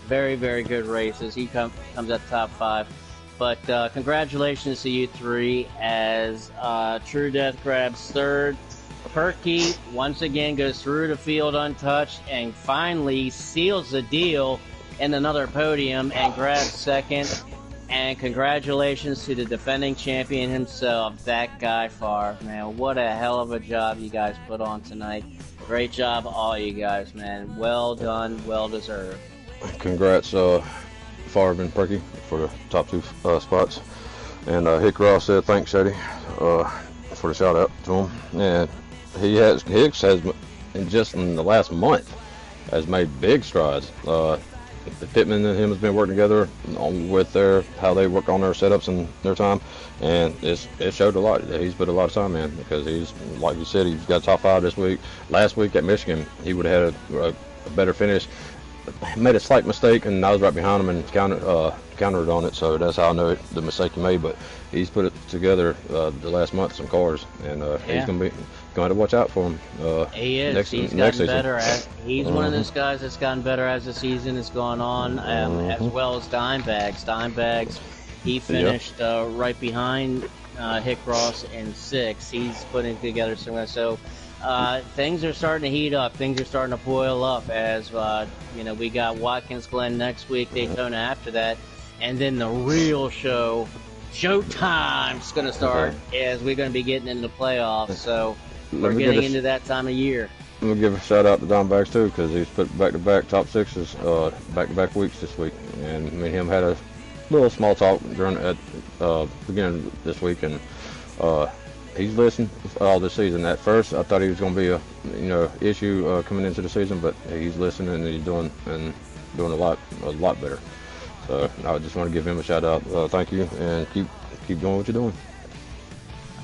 Very, very good races. He comes at top 5. But congratulations to you 3 as True Death grabs 3rd. Perky once again goes through the field untouched and finally seals the deal in another podium and grabs 2nd. And congratulations to the defending champion himself, that guy Favre, man. What a hell of a job you guys put on tonight. Great job, all you guys, man. Well done, well deserved. Congrats, Favre and Perky for the top 2 spots. And Hick Ross said thanks, Eddie, for the shout out to him. And Hicks has, in the last month, has made big strides. Pittman and him has been working together with how they work on their setups and their time, and it showed a lot. He's put a lot of time in, because he's, like you said, he's got top 5 this week. Last week at Michigan, he would have had a better finish. Made a slight mistake, and I was right behind him and countered on it, so that's how I know the mistake he made. But he's put it together the last month, some cars, and he's going to watch out for him. He is. He's gotten better. He's one of those guys that's gotten better as the season has gone on, as well as Dimebags. He finished right behind Hickross in 6th. He's putting together some. So things are starting to heat up. Things are starting to boil up as we got Watkins Glen next week, Daytona after that, and then the real showtime's going to start as we're going to be getting into the playoffs. So we're getting into that time of year. I'm going to give a shout out to Don Bags too, because he's put back-to-back top 6s back-to-back weeks this week. And me and him had a little small talk during at beginning of this week, and he's listened all this season. At first, I thought he was going to be a issue coming into the season, but he's listening and he's doing a lot better. So I just want to give him a shout out. Thank you, and keep doing what you're doing.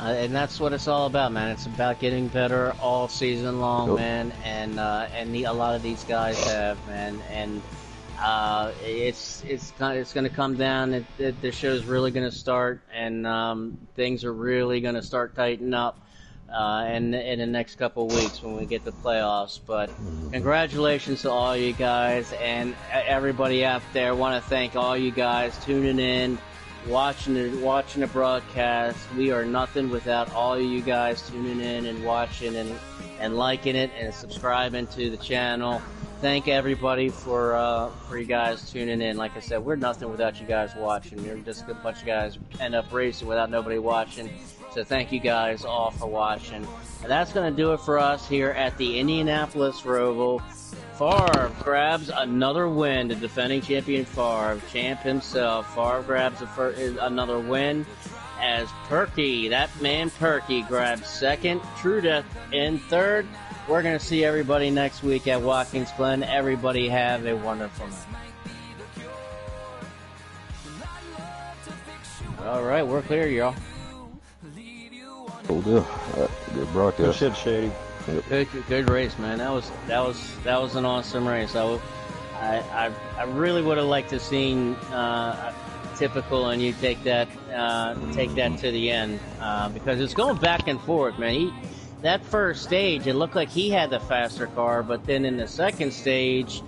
And that's what it's all about, man. It's about getting better all season long, man. And a lot of these guys have, man. And it's going to come down. The show's really going to start, and things are really going to start tightening up in the next couple of weeks when we get the playoffs. But congratulations to all you guys and everybody out there. I want to thank all you guys tuning in, watching the broadcast. We are nothing without all of you guys tuning in and watching and liking it and subscribing to the channel. Thank everybody for you guys tuning in. Like I said, we're nothing without you guys watching. We're just a bunch of guys who end up racing without nobody watching. So thank you guys all for watching. And that's going to do it for us here at the Indianapolis Roval. Favre grabs another win. The defending champion Favre, champ himself. Favre grabs another win as Perky, that man Perky, grabs 2nd. True Death in 3rd. We're going to see everybody next week at Watkins Glen. Everybody have a wonderful night. All right, we're clear, y'all. Cool deal. Good broadcast. Good shit, Shady. Good race, man. That was an awesome race. I really would have liked to seen typical and you take that to the end because it's going back and forth, man. That first stage, it looked like he had the faster car, but then in the second stage,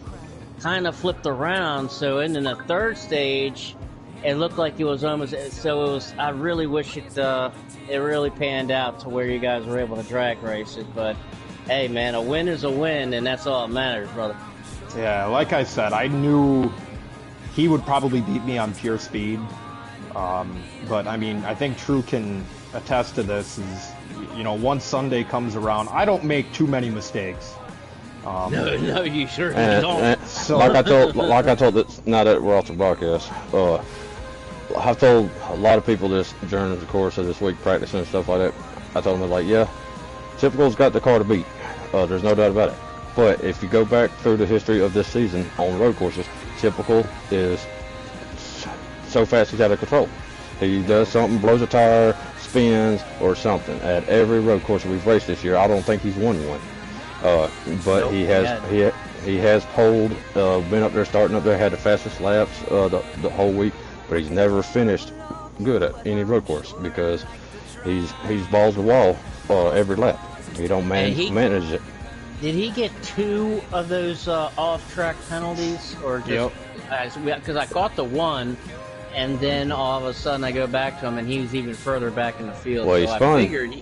kind of flipped around. So in the third stage, it looked like it was almost. So it was. I really wish it really panned out to where you guys were able to drag race it. But hey, man, a win is a win, and that's all that matters, brother. Yeah, like I said, I knew he would probably beat me on pure speed. But I mean, I think True can attest to this. Is once Sunday comes around, I don't make too many mistakes. No, you sure don't. So, like I told that now that we're off the broadcast, I've told a lot of people this during the course of this week practicing and stuff like that. I told them, like, yeah, Typical's got the car to beat. There's no doubt about it. But if you go back through the history of this season on road courses, Typical is so fast he's out of control. He does something, blows a tire, spins, or something. At every road course we've raced this year, I don't think he's won one. But nope, he has pulled, been up there, starting up there, had the fastest laps the whole week, but he's never finished good at any road course because he's balls to the wall every lap. He don't manage it. Did he get 2 of those off-track penalties, or just? Because I caught the one, and then all of a sudden I go back to him, and he was even further back in the field. Well, so he spun. I figured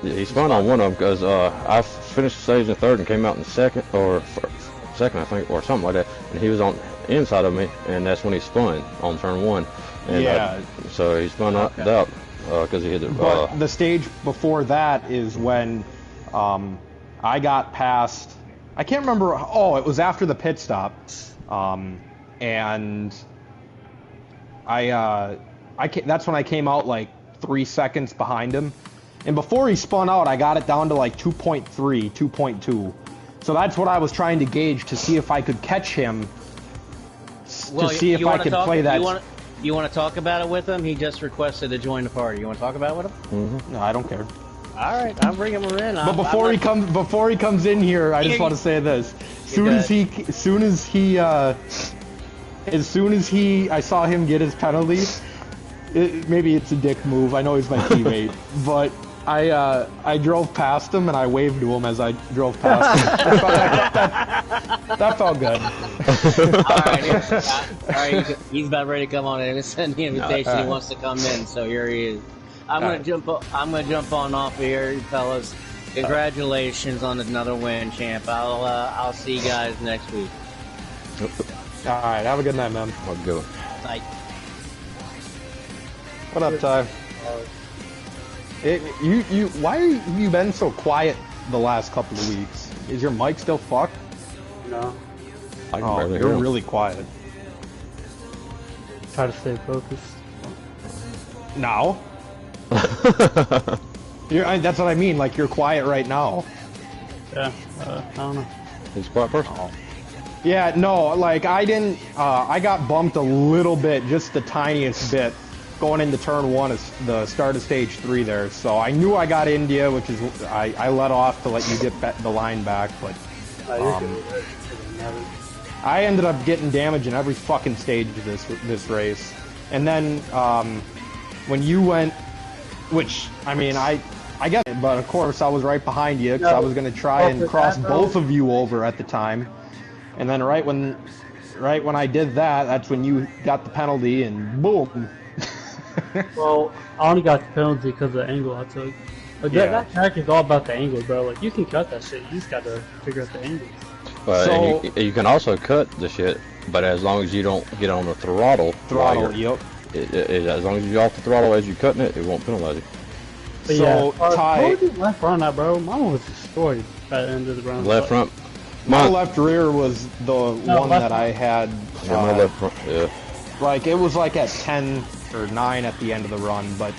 he spun on one of them because I finished the stage in 3rd and came out in 2nd or 2nd, I think, or something like that, and he was on the inside of me, and that's when he spun on turn 1. And, so he spun out because he hit it. But the stage before that is when I got past. I can't remember. Oh, it was after the pit stop, and that's when I came out like 3 seconds behind him. And before he spun out, I got it down to like 2.3, 2.2. So that's what I was trying to gauge to see if I could catch him. To see if I could play that. You want to talk about it with him? He just requested to join the party. You want to talk about it with him? Mm-hmm. No, I don't care. All right, I'm bringing him in. But before he comes in here, I just want to say this: as soon as I saw him get his penalty. Maybe it's a dick move. I know he's my teammate, but I drove past him and I waved to him as I drove past him. That felt good. Alright, he's about ready to come on in and send the invitation. He wants to come in, so here he is. I'm gonna jump on off here, fellas. Congratulations on another win, champ. I'll see you guys next week. Alright, have a good night, man. I'll go. Night. What up, Ty? Why have you been so quiet the last couple of weeks? Is your mic still fucked? No. You're really quiet. Try to stay focused. Now? That's what I mean, like you're quiet right now. Yeah, I don't know. He's a quiet person. Yeah, no, like I didn't, I got bumped a little bit, just the tiniest bit, going into turn 1 as the start of stage 3 there. So I knew I got India, which is, I let off to let you get the line back, but I ended up getting damage in every fucking stage of this race. And then when you went, which, I mean, I get it, but of course I was right behind you because I was going to try and cross both of you over at the time. And then right when I did that, that's when you got the penalty and boom. Well, I only got the penalty because of the angle I took. Like, that track is all about the angle, bro. Like, you can cut that shit. You just got to figure out the angle. But you can also cut the shit, but as long as you don't get on the throttle. Yep. As long as you're off the throttle as you're cutting it, it won't penalize you. But so, Ty... What was the left front out, bro? Mine was destroyed by the end of the round. Left front? My left rear was the one that I had. My left front, yeah. Like, it was like at 10 or 9 at the end of the run, but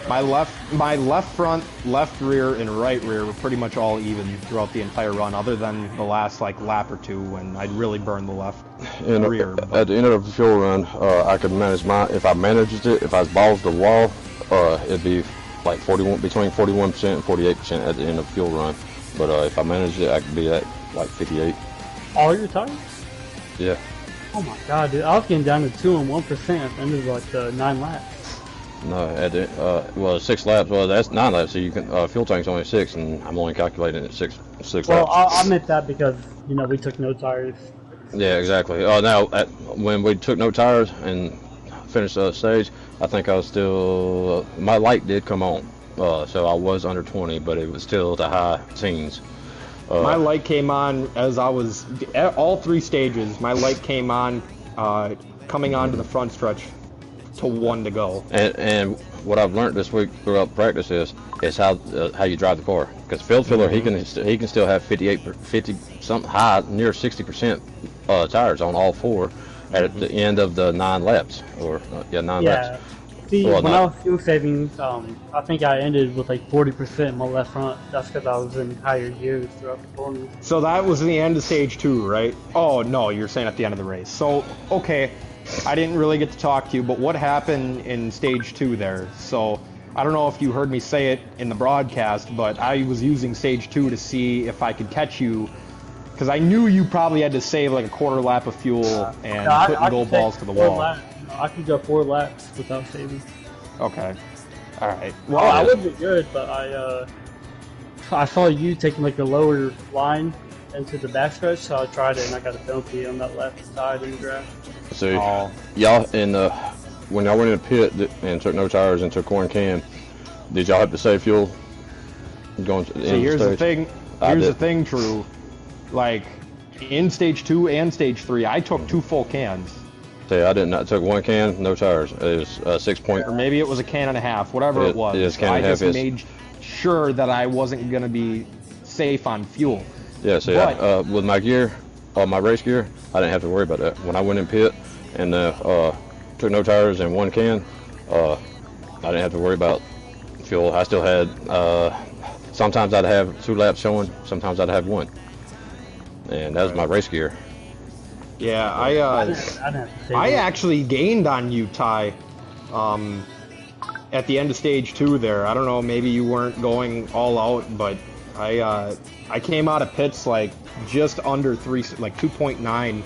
my left front, left rear, and right rear were pretty much all even throughout the entire run, other than the last like lap or two when I'd really burned the left rear. At the end of the fuel run, I could manage if I managed it, if I was balls to the wall, it'd be like between 41% and 48% at the end of the fuel run. But if I managed it, I could be at like 58. All your tires? Yeah. Oh my god, dude! I was getting down to 2 and 1% at the end of like 9 laps. No, at the 6 laps. Well, that's 9 laps. So you can fuel tank's only 6, and I'm only calculating it 6 laps. Well, I meant that because we took no tires. Yeah, exactly. Now when we took no tires and finished the stage, I think I was still my light did come on, so I was under 20, but it was still the high teens. My light came on as I was at all 3 stages. My light came on coming onto the front stretch to 1 to go. And what I've learned this week throughout practice is how you drive the car. Because field filler, he can still have 50 something high, near 60% tires on all 4 at the end of the 9 laps or 9 laps. See, when I was fuel saving, I think I ended with like 40% in my left front. That's because I was in higher gears throughout the corners. So that was the end of stage 2, right? Oh no, you're saying at the end of the race. So okay, I didn't really get to talk to you, but what happened in stage 2 there? So I don't know if you heard me say it in the broadcast, but I was using stage 2 to see if I could catch you, because I knew you probably had to save like a quarter lap of fuel and putting gold balls to the wall. I could go 4 laps without saving. Okay. All right. Well, I wouldn't be good, but I saw you taking like the lower line into the backstretch, so I tried it and I got a penalty on that left side in the draft. So y'all when y'all went in the pit and took no tires and took corn can, did y'all have to save fuel going to the end here's stage? the thing. Here's the thing, True. Like in stage 2 and stage 3, I took 2 full cans. See, I didn't. I took 1 can, no tires. It was 6 point. Or maybe it was a can and a half, whatever it was. It is can and a half. I just made sure that I wasn't going to be safe on fuel. Yeah, see, with my gear, my race gear, I didn't have to worry about that. When I went in pit and took no tires and 1 can, I didn't have to worry about fuel. I still had, sometimes I'd have 2 laps showing, sometimes I'd have 1. And that was my race gear. Yeah, I actually gained on you, Ty, at the end of stage 2 there. I don't know, maybe you weren't going all out, but I came out of pits like just under 3, like 2.9,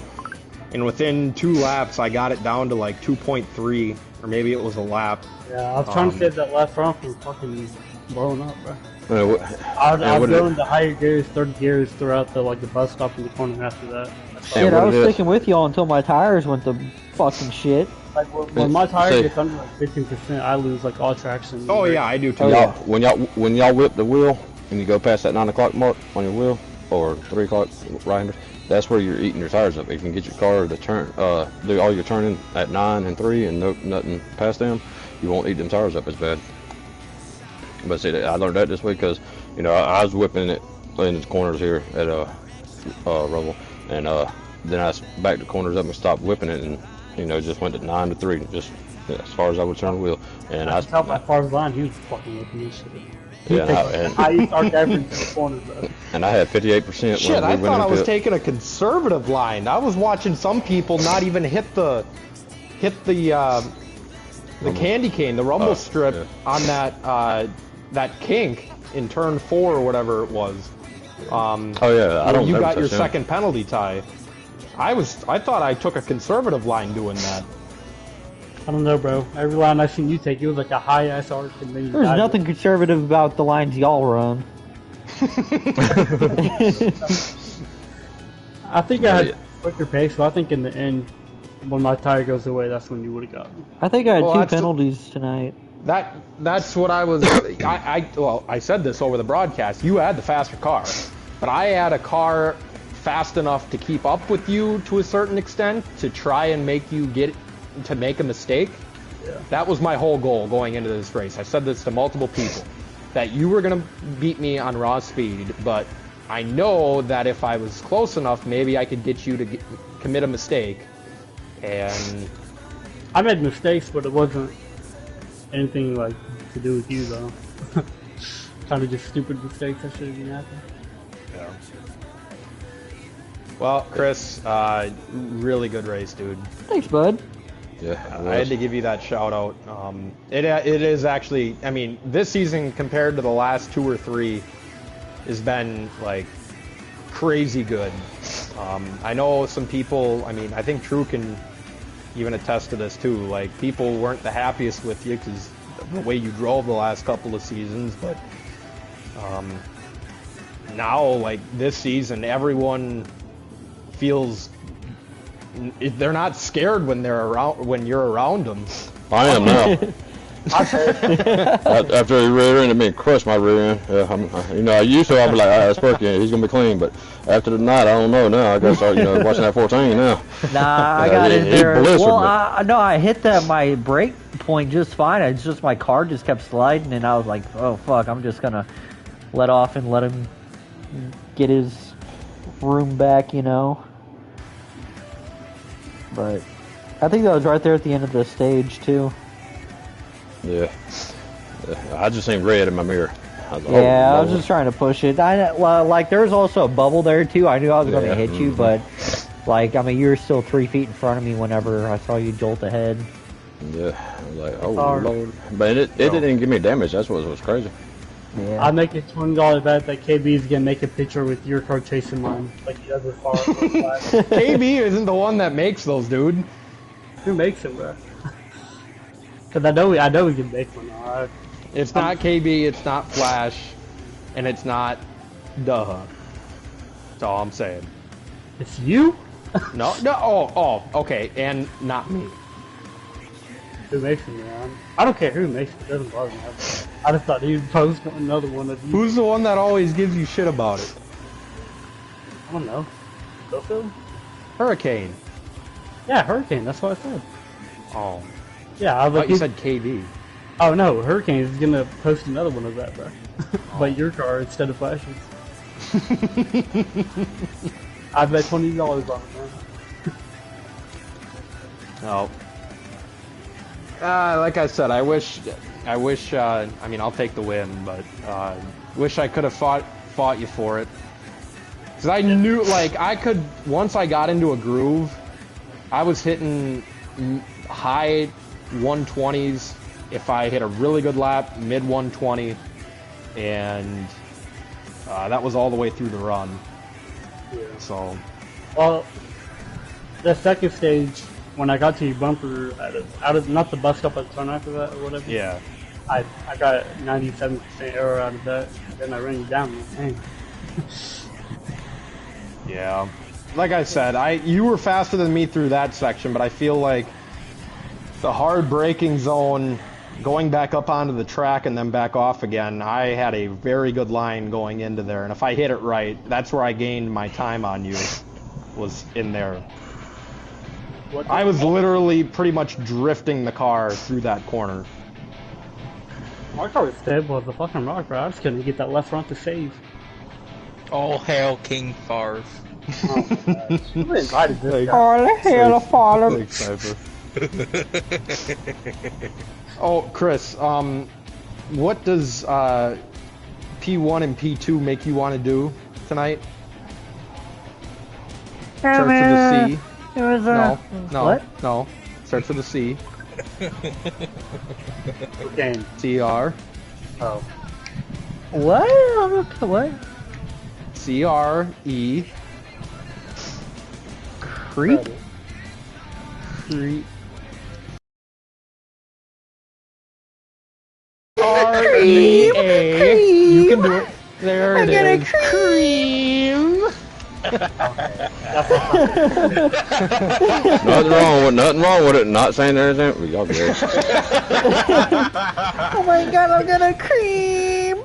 and within 2 laps I got it down to like 2.3, or maybe it was a lap. Yeah, I was trying to save that left front from fucking blowing up, bro. I'll go into higher gears, third gears throughout the bus stop in the corner after that. Shit, I was sticking with y'all until my tires went to fucking shit. Like when my tire gets under like 15%, I lose like all traction. Oh yeah, I do too. When y'all whip the wheel and you go past that 9 o'clock mark on your wheel or 3 o'clock right-hander, that's where you're eating your tires up. If you can get your car to turn, do all your turning at 9 and 3 and nothing past them, you won't eat them tires up as bad. But see, I learned that this week because, you know, I was whipping it in the corners here at Rumble, and then I backed the corners up and stopped whipping it, and you know, just went to 9 to 3, just as far as I would turn the wheel. And I tell by far as line, he was fucking whipping this shit. Yeah, I arc average in the corners though. And I had 58%. Shit, I thought I was taking a conservative line. I was watching some people not even hit the candy cane, the rumble strip on that kink in turn 4 or whatever it was. Oh yeah, I don't. You got your second penalty tie. I thought I took a conservative line doing that. I don't know, bro. Every line I've seen you take, it was like a high ass arc, and then there's nothing conservative about the lines y'all run. I think I had quicker pace, so I think in the end, when my tire goes away, that's when you would have gotten me. I think I had 2 penalties tonight. That's what I was. I said this over the broadcast. You had the faster car, but I had a car fast enough to keep up with you to a certain extent to try and make you make a mistake. Yeah. That was my whole goal going into this race. I said this to multiple people, that you were going to beat me on raw speed, but I know that if I was close enough, maybe I could get you to commit a mistake. And I made mistakes, but it wasn't anything like to do with you though. Kind of just stupid mistakes that shouldn't even happen. Yeah. Well, Chris, really good race, dude. Thanks, bud. Yeah, I had to give you that shout out. It is actually, I mean, this season compared to the last 2 or 3 has been like crazy good. I know some people, I mean, I think True can even attest to this too. Like, people weren't the happiest with you because the way you drove the last couple of seasons, but now, like this season, everyone feels they're not scared when you're around them. I am now. After he rear ended me and crushed my rear end, you know, I used to, I'd be like, that's perfect, he's gonna be clean. But after the night, I don't know now. I gotta start, you know, watching that 14 now. Nah, I got in there. Well, I hit my brake point just fine. It's just my car just kept sliding, and I was like, oh fuck, I'm just gonna let off and let him get his room back, you know. But I think that was right there at the end of the stage too. Yeah. I just seen red in my mirror. I was just trying to push it. Like, there's also a bubble there too. I knew I was going to hit you, but like, I mean, you were still 3 feet in front of me whenever I saw you jolt ahead. Yeah, I was like, oh Lord. But it didn't give me damage. That's what was crazy. Yeah. I make a $20 bet that KB is gonna make a picture with your car chasing mine, like the other car. KB isn't the one that makes those, dude. Who makes them, bro? Because I know we can make one. Now. It's not KB, it's not Flash, and it's not Duh. That's all I'm saying. It's you? No. Okay, and not me. Who makes it, man? I don't care who makes it. It doesn't bother me. I just thought he'd post another one of you. Who's the one that always gives you shit about it? I don't know. Phil? Hurricane. Yeah, Hurricane. That's what I said. Oh. Yeah, I thought you said KB. Oh no, Hurricane is gonna post another one of that, bro. But your car instead of Flash's. I bet $20 on it, man. Oh. Like I said, I wish, I mean, I'll take the win, but, wish I could have fought you for it. Cause I knew, like, once I got into a groove, I was hitting high 120s if I hit a really good lap, mid 120, and, that was all the way through the run. Yeah. So. Well, the second stage, when I got to your bumper out of not the bus stop at the turn after that or whatever. Yeah. I got 97% error out of that. Then I ran you down. Dang. Yeah. Like I said, you were faster than me through that section, but I feel like the hard braking zone, going back up onto the track and then back off again, I had a very good line going into there, and if I hit it right, that's where I gained my time on you, was in there. I was literally pretty much drifting the car through that corner. My car was stable as a fucking rock, bro. I just couldn't get that left front to save. All hail King Favre. Oh my gosh. Who invited this guy? All hail Favre. Big sniper. Oh, Chris, what does P1 and P2 make you want to do tonight? Starts with a C. It was what? No. Starts with a C. What game? CR. Oh. What? What? CRE. Creep? Creep. Cream. R-E-A. You can do it. There it is. Cream. Nothing wrong with it. Not saying there isn't. Y'all good. Oh my god, I'm gonna cream.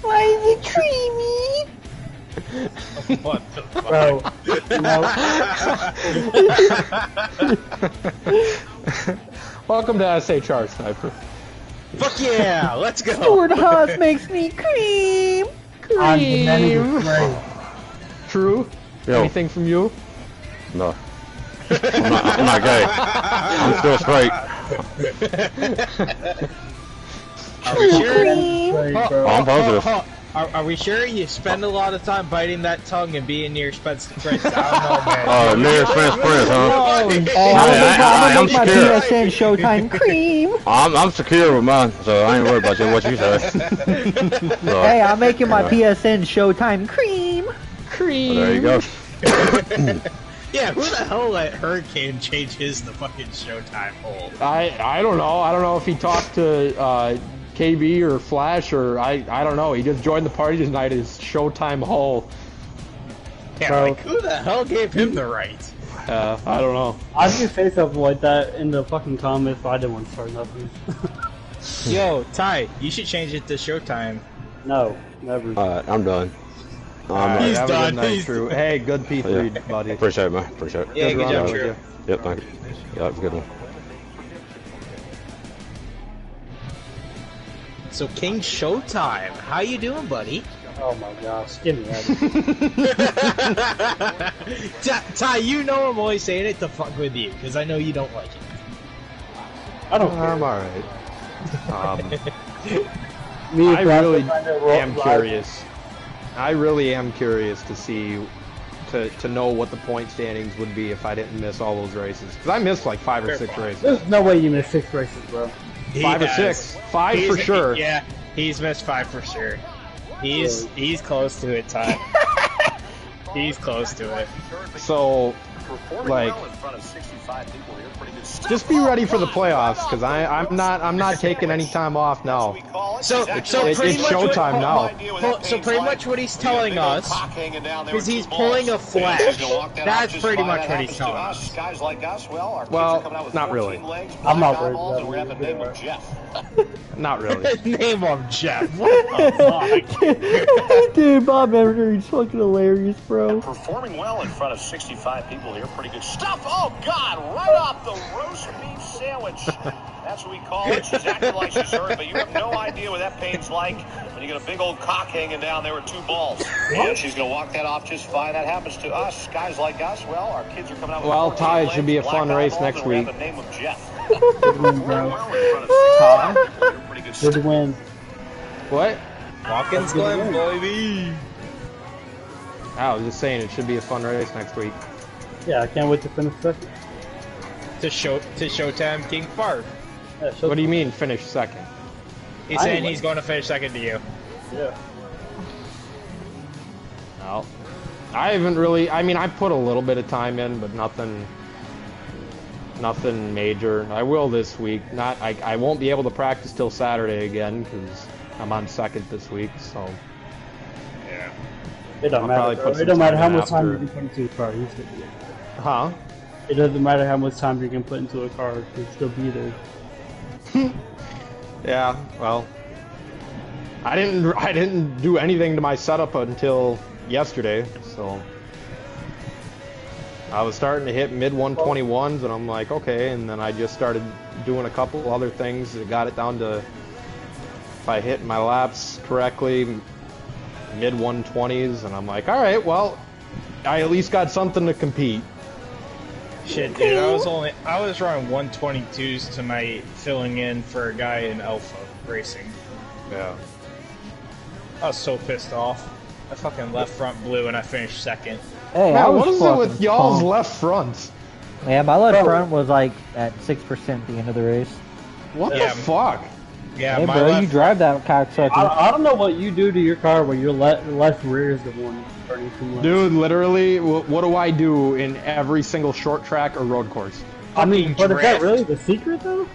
Why is it creamy? What the fuck? Bro, Welcome to SHR, Sniper. Fuck yeah, let's go. Stuart Haas makes me cream. I'm True? Yo. Anything from you? No. I'm not gay. I'm still straight. Are we sure? I'm positive. Are we sure you spend a lot of time biting that tongue and being near Spence Prince? I don't know, man. Near Spence Prince, huh? I'm my secure. PSN Showtime cream. I'm secure with mine, so I ain't worried about what you say. So, Hey, I'm making my PSN Showtime cream. Well, there you go. Yeah, who the hell let Hurricane change his the fucking Showtime hole? I don't know. I don't know if he talked to KB or Flash or I don't know. He just joined the party tonight as Showtime Hole. Yeah, like who the hell gave him the right? I don't know. I was gonna say something like that in the fucking comments, but I didn't want to start nothing. Yo, Ty, you should change it to Showtime. No, never. Alright, I'm done. He's have a done. good night, He's Drew. Hey, good P3, Yeah. buddy. Appreciate it, man. Appreciate it. Yeah, good job, run. Drew. Yep, thank you. Yeah, have a good one. So King Showtime, how you doing, buddy? Oh my gosh, give me that. Ty, you know I'm always saying it to fuck with you, because I know you don't like it. I don't care. I'm alright. Me I really am curious. I really am curious to see, to know what the point standings would be if I didn't miss all those races. Because I missed like 5 or 6 races. There's no way you missed 6 races, bro. 5 or 6. 5 for sure. Yeah, he's missed 5 for sure. He's close to it, Ty. He's close to it. So, like, just be ready for the playoffs, because I'm not taking any time off now. So It's pretty much showtime now. So pretty much what he's telling us is he's pulling a Flash. That's pretty much what he's telling us. Well, not really. I'm not worried about it. Not really. Name him Jeff. What the fuck? Dude, Bob Everett's fucking hilarious, bro. Performing well in front of 65 people here. Pretty good stuff. Oh, God, right off the roast beef sandwich. That's what we call it. She's acting like she's hurt, but you have no idea what that pain's like when you get a big old cock hanging down there with 2 balls. And she's going to walk that off just fine. That happens to us. Guys like us, well, our kids are coming out with Well, 14 Ty, it legs, should be a black fun race eyeballs, next and we have week. the name of Jeff. Good win, bro. Good win. What? Watkins Glen, baby. I was just saying it should be a fun race next week. Yeah, I can't wait to finish second. To Showtime King Favre. Yeah, What do you mean finish second? He's saying he's going to finish second to you. Yeah. No. I haven't really, I mean, I put a little bit of time in, but nothing Nothing major. I will this week. I won't be able to practice till Saturday again because I'm on second this week. So yeah, it don't I'll matter. probably put It don't matter how much after. time you can put into a car. He's gonna be there. Huh? It doesn't matter how much time you can put into a car. He'll still be there. Yeah. Well, I didn't do anything to my setup until yesterday. So I was starting to hit mid 121s, and I'm like, okay. And then I just started doing a couple other things that got it down to, if I hit my laps correctly, mid 120s, and I'm like, all right, well, I at least got something to compete. Shit, dude, I was running 122s tonight, filling in for a guy in Alpha racing. Yeah. I was so pissed off. I fucking left front blew and I finished second. Hey, Man, what is it with y'all's left front? Yeah, my left front was like at 6% at the end of the race. What the fuck? Yeah, hey, my bro, left you drive that cocksucker. I don't know what you do to your car where your left rear is the one turning too much. Dude, literally, what do I do in every single short track or road course? I mean, but is that really the secret though?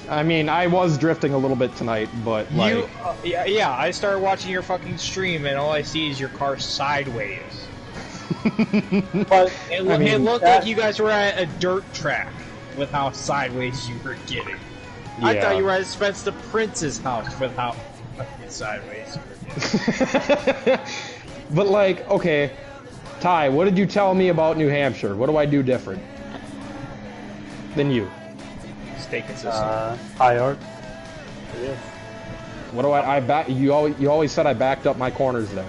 I mean, I was drifting a little bit tonight, but like... yeah, I started watching your fucking stream and all I see is your car sideways. But it looked like you guys were at a dirt track with how sideways you were getting. I Yeah. thought you were at Spencer Prince's house with how fucking sideways you were getting. But like, okay, Ty, what did you tell me about New Hampshire? What do I do different than you? Stay consistent. High arc. Yeah. What do I back? You always said I backed up my corners there,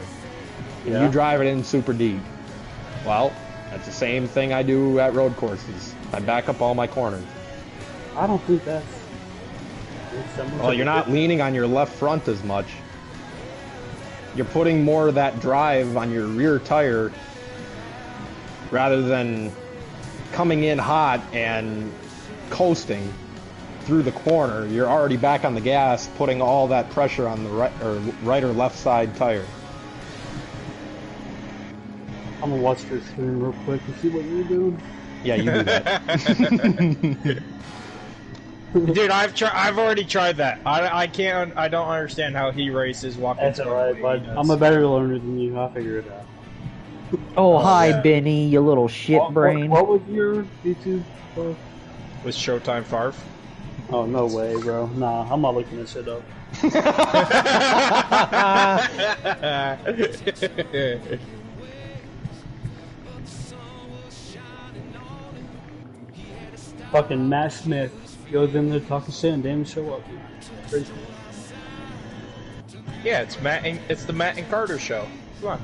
and Yeah. you drive it in super deep. Well, that's the same thing I do at road courses. I back up all my corners. I don't think that's. Well, you're not leaning on your left front as much. You're putting more of that drive on your rear tire rather than coming in hot and coasting through the corner. You're already back on the gas, putting all that pressure on the right or left side tire. I'm gonna watch your screen real quick and see what you're doing. Yeah, you do that. Dude, I've already tried that. I don't understand how he races walking. That's alright, bud. I'm a better learner than you. I'll figure it out. Oh, hi, Benny, you little shit brain. What was your YouTube? Was Showtime Farf? Oh, no way, bro. Nah, I'm not looking this shit up. Fucking Matt Smith goes in there talking shit and didn't show up. Crazy. Yeah, it's the Matt and Carter show. Come on.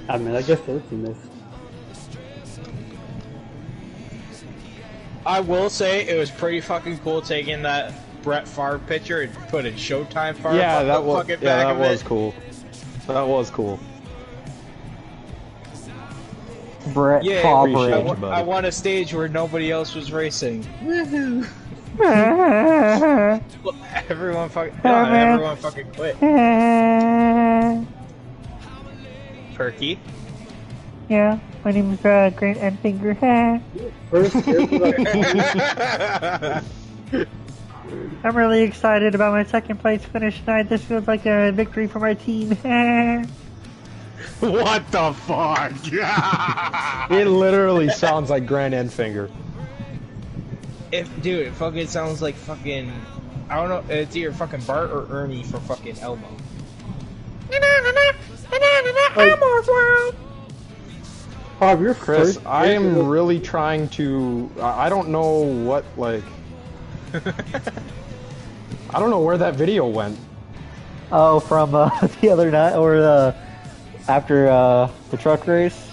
I mean, I guess there's in this. I will say it was pretty fucking cool taking that Brett Favre picture and putting Showtime Favre. Yeah, that was fucking back of it. cool. That was cool. Brett Yeah, Favre. I won a stage where nobody else was racing. Woohoo! everyone fucking quit. Perky. Yeah, my name is Grant Enfinger. I'm really excited about my second place finish tonight. This feels like a victory for my team. What the fuck? It literally sounds like Grand Endfinger. Dude, it fucking sounds like fucking. I don't know. It's either fucking Bart or Ernie from fucking Elmo. Bob, you're Chris, first. I am really trying to. I don't know what, like. I don't know where that video went. Oh, from the other night, or after the truck race?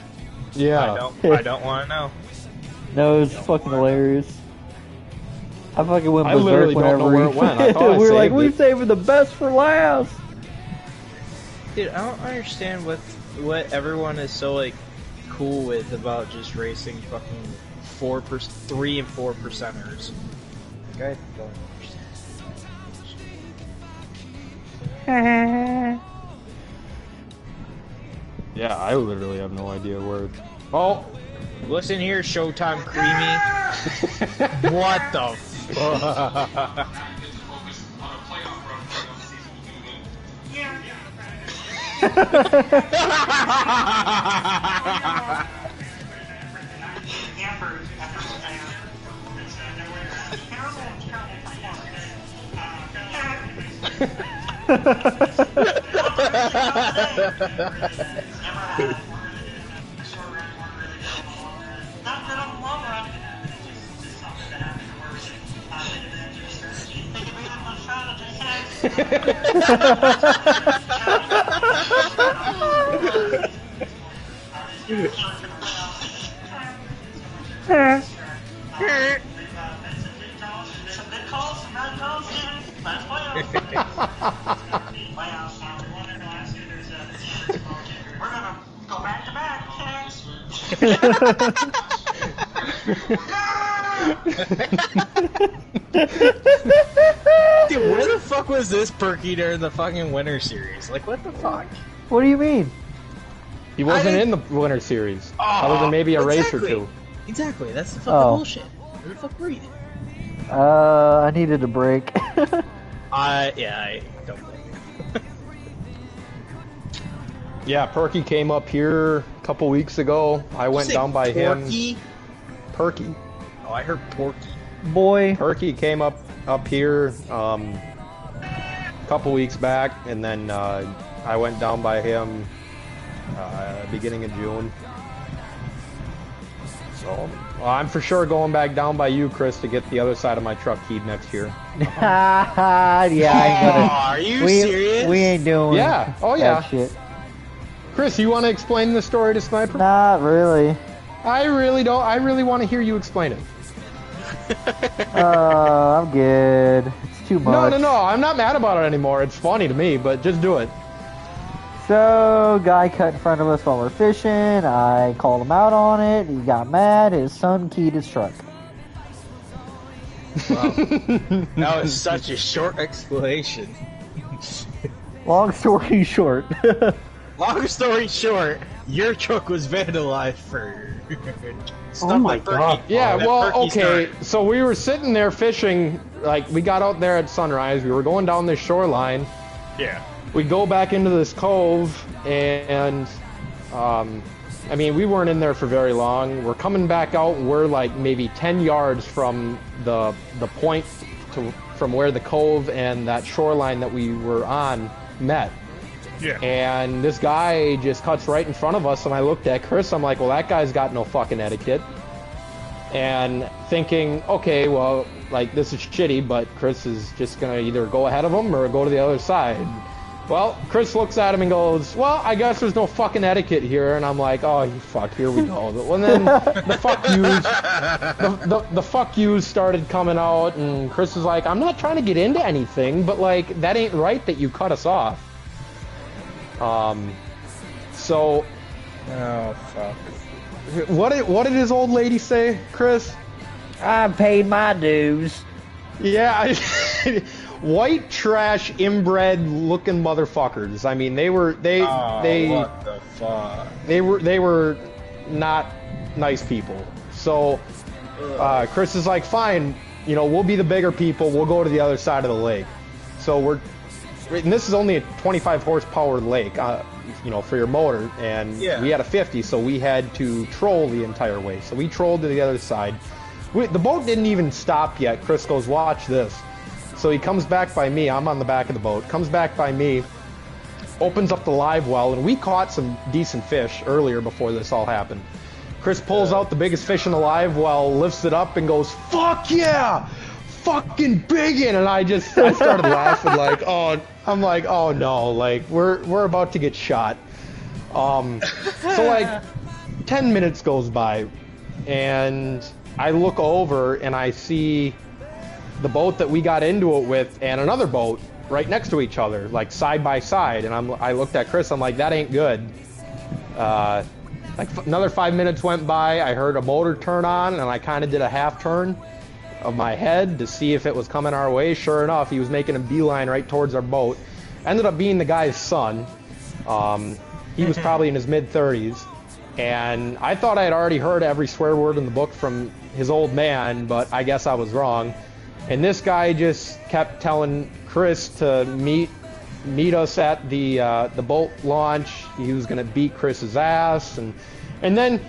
Yeah. I don't want to know. No, it's fucking hilarious. I fucking went I berserk literally don't whenever know where it went. I thought I we're like, saved we're it. saving the best for last. Dude, I don't understand what everyone is so like cool with about just racing fucking 3 and 4 percenters. Like, I don't understand. Yeah, I literally have no idea where. Oh, Listen here, Showtime Creamy. What the fuck? Dude, where the fuck was this Perky during the fucking Winter Series? Like, what the fuck? What do you mean? He wasn't in the Winter Series. Other than maybe a race or two. Exactly, that's the fucking bullshit. Where the fuck were you? I needed a break. I don't blame you. Yeah, Perky came up here a couple weeks ago. I went down by Porky? him. Perky. Oh, I heard Porky. Boy. Perky came up here a couple weeks back, and then I went down by him beginning of June. So I'm for sure going back down by you, Chris, to get the other side of my truck keyed next year. Yeah, I ain't gonna. Are you serious? We ain't doing. Yeah. Oh yeah. That shit. Chris, you want to explain the story to Sniper? Not really. I really don't. I really want to hear you explain it. I'm good. It's too much. No. I'm not mad about it anymore. It's funny to me, but just do it. So, guy cut in front of us while we're fishing. I called him out on it. He got mad. His son keyed his truck. Wow. That was such a short explanation. Long story short. Long story short, your truck was vandalized for stuff Oh my like Perky. God. Yeah, that well, Perky okay. started. So we were sitting there fishing. Like, we got out there at sunrise. We were going down this shoreline. Yeah. We go back into this cove, and I mean, we weren't in there for very long. We're coming back out, and we're like maybe 10 yards from the point from where the cove and that shoreline that we were on met. Yeah. And this guy just cuts right in front of us, and I looked at Chris. I'm like, well, that guy's got no fucking etiquette. And thinking, okay, well, like, this is shitty, but Chris is just gonna either go ahead of him or go to the other side. Well, Chris looks at him and goes, well, I guess there's no fucking etiquette here. And I'm like, oh, fuck, here we go. And then the fuck yous started coming out, and Chris was like, I'm not trying to get into anything, but, like, that ain't right that you cut us off. So... Oh, fuck. What did his old lady say, Chris? I paid my dues. Yeah, white trash, inbred looking motherfuckers. I mean, they what the fuck? They were not nice people. So Chris is like, fine, you know, we'll be the bigger people. We'll go to the other side of the lake. So and this is only a 25 horsepower lake, you know, for your motor, and we had a 50, so we had to troll the entire way. So we trolled to the other side. The boat didn't even stop yet. Chris goes, watch this. So he comes back by me. I'm on the back of the boat. Comes back by me, opens up the live well, and we caught some decent fish earlier before this all happened. Chris pulls out the biggest fish in the live well, lifts it up, and goes, fuck yeah! Fucking biggin'! And I started laughing like, oh, I'm like, oh no, like, we're about to get shot. So like, 10 minutes goes by, and I look over and I see the boat that we got into it with and another boat right next to each other, like side by side. And I looked at Chris, I'm like, that ain't good. Like another 5 minutes went by, I heard a motor turn on, and I kind of did a half turn of my head to see if it was coming our way. Sure enough, he was making a beeline right towards our boat. Ended up being the guy's son. He was probably in his mid-30s. And I thought I had already heard every swear word in the book from his old man, but I guess I was wrong. And this guy just kept telling Chris to meet us at the boat launch. He was gonna beat Chris's ass, and then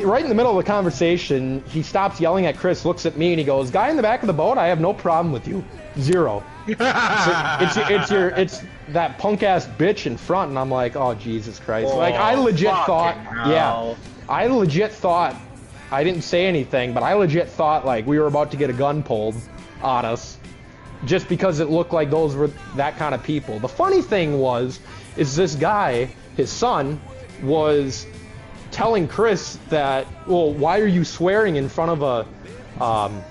right in the middle of the conversation, he stops yelling at Chris, looks at me, and he goes, "Guy in the back of the boat, I have no problem with you. Zero." It's that punk ass bitch in front, and I'm like, oh Jesus Christ! Like I legit thought, I legit thought, I didn't say anything, but I legit thought like we were about to get a gun pulled on us, just because it looked like those were that kind of people. The funny thing is this guy, his son, was telling Chris that, well, why are you swearing in front of an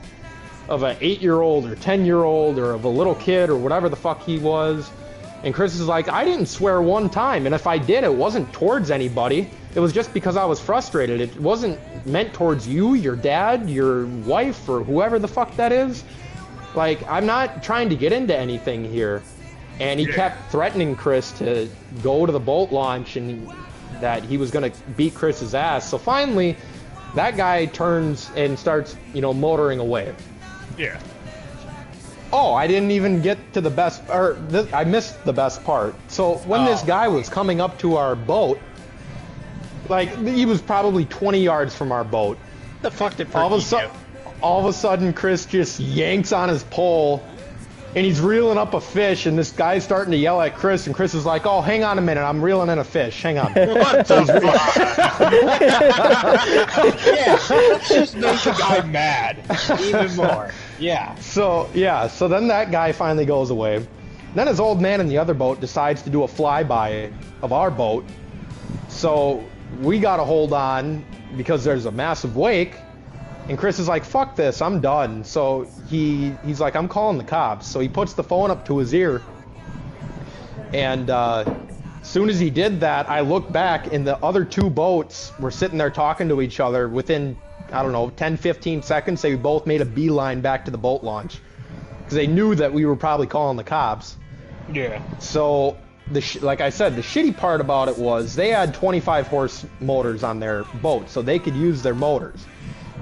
8-year-old or 10-year-old or of a little kid or whatever the fuck he was? And Chris is like, I didn't swear one time, and if I did, it wasn't towards anybody. It was just because I was frustrated. It wasn't meant towards you, your dad, your wife, or whoever the fuck that is. Like, I'm not trying to get into anything here. And he kept threatening Chris to go to the boat launch and that he was going to beat Chris's ass. So finally, that guy turns and starts, motoring away. Yeah. Oh, I didn't even get to the best, I missed the best part. So when this guy was coming up to our boat, like, he was probably 20 yards from our boat. The fuck did all of a sudden, Chris just yanks on his pole, and he's reeling up a fish, and this guy's starting to yell at Chris, and Chris is like, oh, hang on a minute, I'm reeling in a fish, hang on. What the fuck? Yeah, just make the guy mad even more. Yeah. So then that guy finally goes away. Then his old man in the other boat decides to do a flyby of our boat. So we got to hold on because there's a massive wake. And Chris is like, fuck this, I'm done. So he's like, I'm calling the cops. So he puts the phone up to his ear. And as soon as he did that, I looked back, and the other two boats were sitting there talking to each other. Within, I don't know, 10, 15 seconds, they both made a beeline back to the boat launch. Because they knew that we were probably calling the cops. Yeah. So, like I said, the shitty part about it was they had 25 horse motors on their boat, so they could use their motors.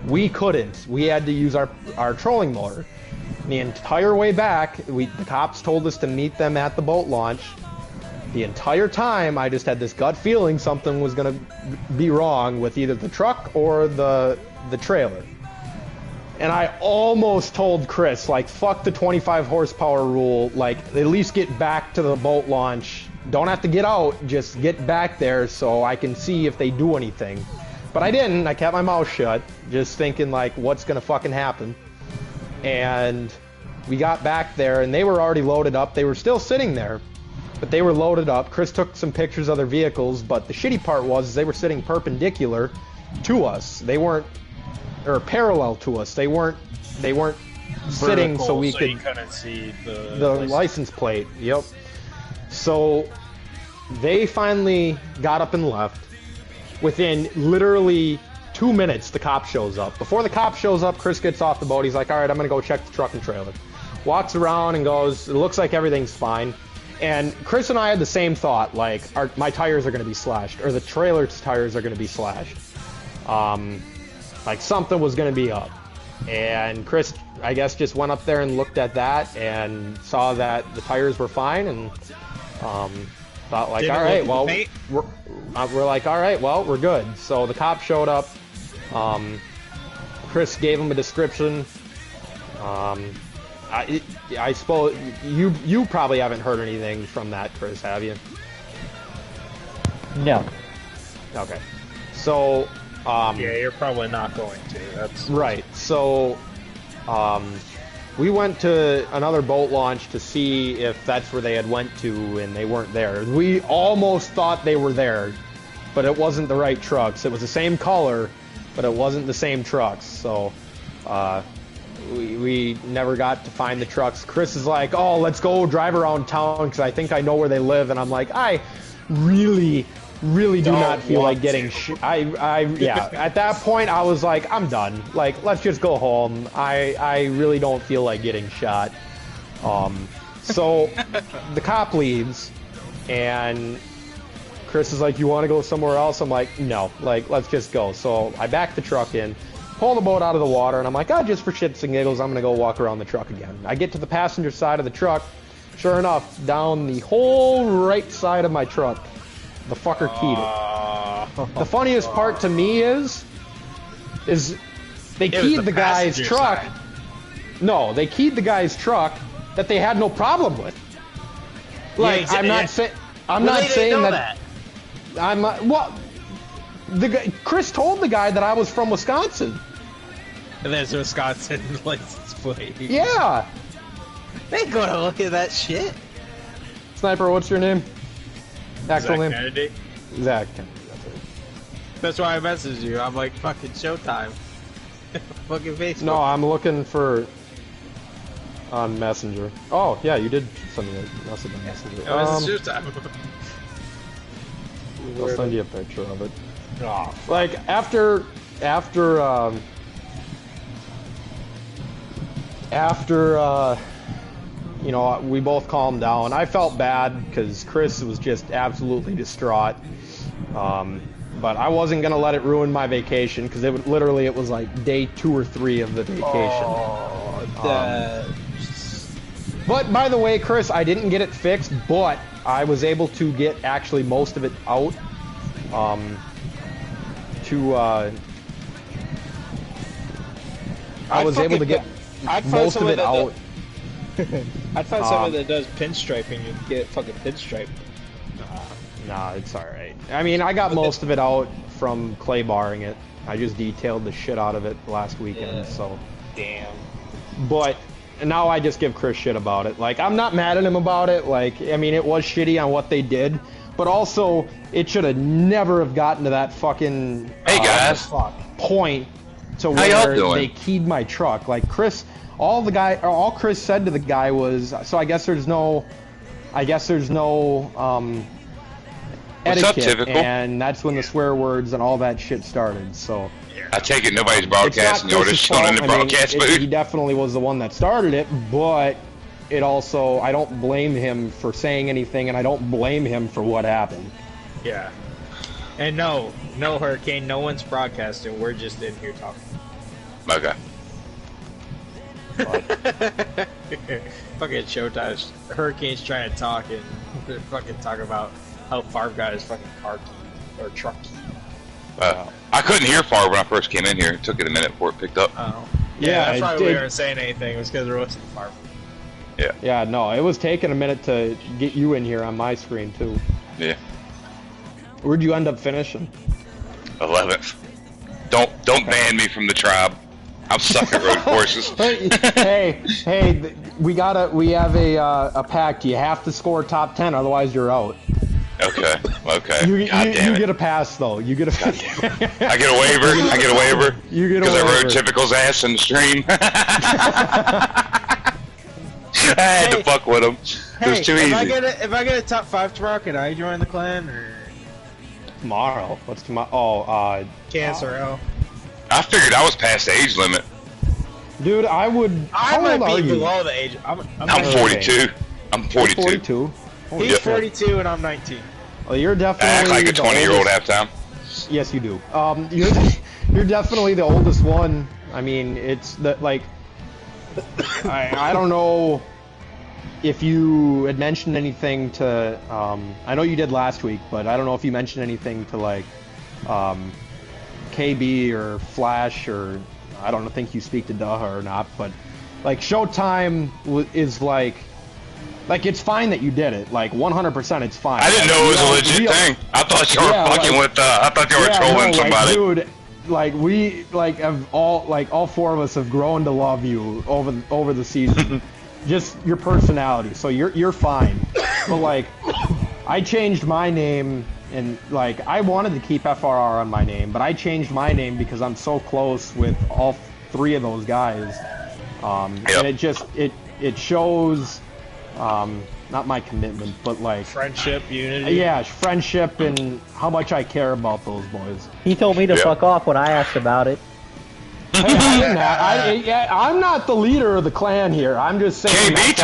We couldn't. We had to use our trolling motor. The entire way back, the cops told us to meet them at the boat launch. The entire time, I just had this gut feeling something was going to be wrong with either the truck or the trailer. And I almost told Chris, like, fuck the 25 horsepower rule. Like, at least get back to the boat launch. Don't have to get out, just get back there so I can see if they do anything. But I didn't. I kept my mouth shut, just thinking, like, what's going to fucking happen? And we got back there, and they were already loaded up. They were still sitting there, but they were loaded up. Chris took some pictures of their vehicles, but the shitty part was they were sitting perpendicular to us. They weren't, or parallel to us. They weren't sitting so we could you couldn't see the license plate. Yep. So they finally got up and left. Within literally 2 minutes, the cop shows up. Before the cop shows up, Chris gets off the boat. He's like, all right, I'm going to go check the truck and trailer. Walks around and goes, it looks like everything's fine. And Chris and I had the same thought, like, my tires are going to be slashed, or the trailer's tires are going to be slashed. Like, something was going to be up. And Chris, I guess, just went up there and looked at that and saw that the tires were fine, and thought, like, all right, well, we're like, all right, well, we're good. So the cop showed up. Chris gave him a description. I suppose you probably haven't heard anything from that, Chris, have you? No. Okay. So, yeah, you're probably not going to. That's right. So, we went to another boat launch to see if that's where they had went to, and they weren't there. We almost thought they were there, but it wasn't the right trucks. It was the same color, but it wasn't the same trucks. So, we never got to find the trucks. Chris is like, oh, let's go drive around town because I think I know where they live. And I'm like, I really do not feel like getting yeah, at that point I was like, I'm done. Like, let's just go home. I really don't feel like getting shot. So the cop leaves, and Chris is like, you want to go somewhere else? I'm like, no, like, let's just go. So I back the truck in, pull the boat out of the water, and I'm like, just for shits and giggles, I'm going to go walk around the truck again. I get to the passenger side of the truck. Sure enough, down the whole right side of my truck, the fucker keyed it. The funniest part to me is they keyed the guy's truck. No, they keyed the guy's truck that they had no problem with. Like, I'm not saying that. I'm not. Well, the guy, Chris told the guy that I was from Wisconsin. And there's a Wisconsin license plate. Yeah. They ain't gonna look at that shit. Sniper, what's your name? Actual name? Kennedy. Zach Kennedy. That's it. That's why I messaged you. I'm like, fucking Showtime. Fucking Facebook. No, I'm looking for on Messenger. Oh, yeah, you did send me a message on Messenger. Oh, it's Showtime. I'll send you a picture of it. Oh, like after you know, we both calmed down. I felt bad because Chris was just absolutely distraught. But I wasn't gonna let it ruin my vacation because it was like day 2 or 3 of the vacation. But by the way, Chris, I didn't get it fixed, but I was able to get actually most of it out. I was able to get most of it out. I'd find someone that does pinstriping and get fucking pinstripe. Nah, it's alright. I mean, I got most of it out from clay barring it. I just detailed the shit out of it last weekend, so. Damn. But now I just give Chris shit about it. Like, I'm not mad at him about it. Like, I mean, it was shitty on what they did, but also it should have never have gotten to that fucking point to where they keyed my truck. Like Chris, all Chris said to the guy was, so I guess there's no etiquette, and that's when the swear words and all that shit started. So I take it nobody's broadcasting. You're just showing in the broadcast booth. He definitely was the one that started it, but it also, I don't blame him for saying anything, and I don't blame him for what happened. Yeah. And no Hurricane, no one's broadcasting. We're just in here talking. Okay. Fucking Showtime. Hurricane's trying to talk and they're fucking talking about how Favre got his fucking car key or truck key. I couldn't hear Favre when I first came in here. It took it a minute before it picked up. Oh. Yeah, that's why we weren't saying anything. It was because there wasn't Favre. Yeah. Yeah, no, it was taking a minute to get you in here on my screen too. Yeah. Where'd you end up finishing? 11th. Don't ban me from the tribe. I'm suck at road courses. hey, we have a pact. You have to score top 10, otherwise you're out. Okay. You get a pass though. You get a. I get a waiver. You get a waiver. Because I rode Typical's ass in the stream. I had to fuck with him. It was too easy. If I get a top 5 tomorrow, can I join the clan or? Tomorrow? What's tomorrow? Oh, Cancer. I figured I was past the age limit. Dude, I might be below the age. I'm 42. I'm 42. 42. He's 42 and I'm 19. Well, you're definitely. I act like a 20-year-old halftime. Yes, you do. You're definitely the oldest one. I mean, it's like. I don't know if you had mentioned anything to. I know you did last week, but I don't know if you mentioned anything to like. KB or Flash or I don't think you speak to Daha or not, but like Showtime is like it's fine that you did it, like 100% it's fine. I didn't know it was a legit thing. I thought you were fucking with. I thought you were trolling somebody. Dude, like we have all 4 of us have grown to love you over the season. Just your personality, so you're fine. But like I changed my name. And like I wanted to keep FRR on my name, but I changed my name because I'm so close with all 3 of those guys, and it shows not my commitment, but like friendship, unity. Yeah, friendship and how much I care about those boys. He told me to fuck off when I asked about it. Hey, I'm not the leader of the clan here. I'm just saying. KB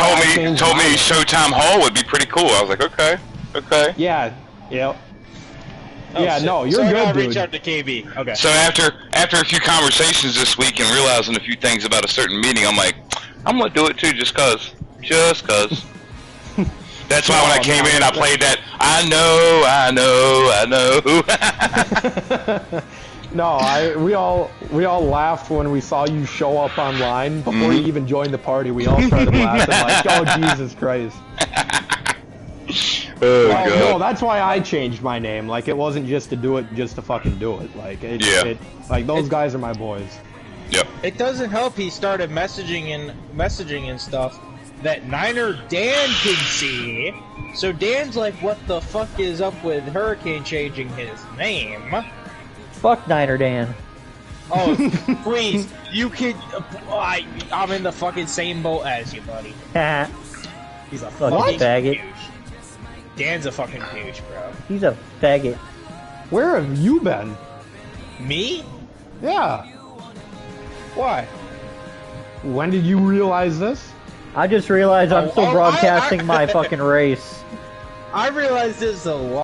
told me Showtime Hall would be pretty cool. I was like, okay. Yeah. Yep. Yeah, no, you're so good, I'll dude. reach out to KB. Okay. So after a few conversations this week and realizing a few things about a certain meeting, I'm like, I'm gonna do it too, just cause. That's why when I came in, I played that. I know. No, we all laughed when we saw you show up online before you even joined the party. We all started laughing like, "Oh Jesus Christ!" Oh God. God. No, that's why I changed my name. Like, it wasn't just to do it, just to fucking do it. Like, like those guys are my boys. Yep. It doesn't help he started messaging and stuff that Niner Dan can see. So Dan's like, what the fuck is up with Hurricane changing his name? Fuck Niner Dan. Oh, please. You can... I'm in the fucking same boat as you, buddy. He's a fucking faggot. douche. Dan's a fucking douche, bro. He's a faggot. Where have you been? Me? Yeah. Why? When did you realize this? I just realized I'm still broadcasting my fucking race. I realized this a lot.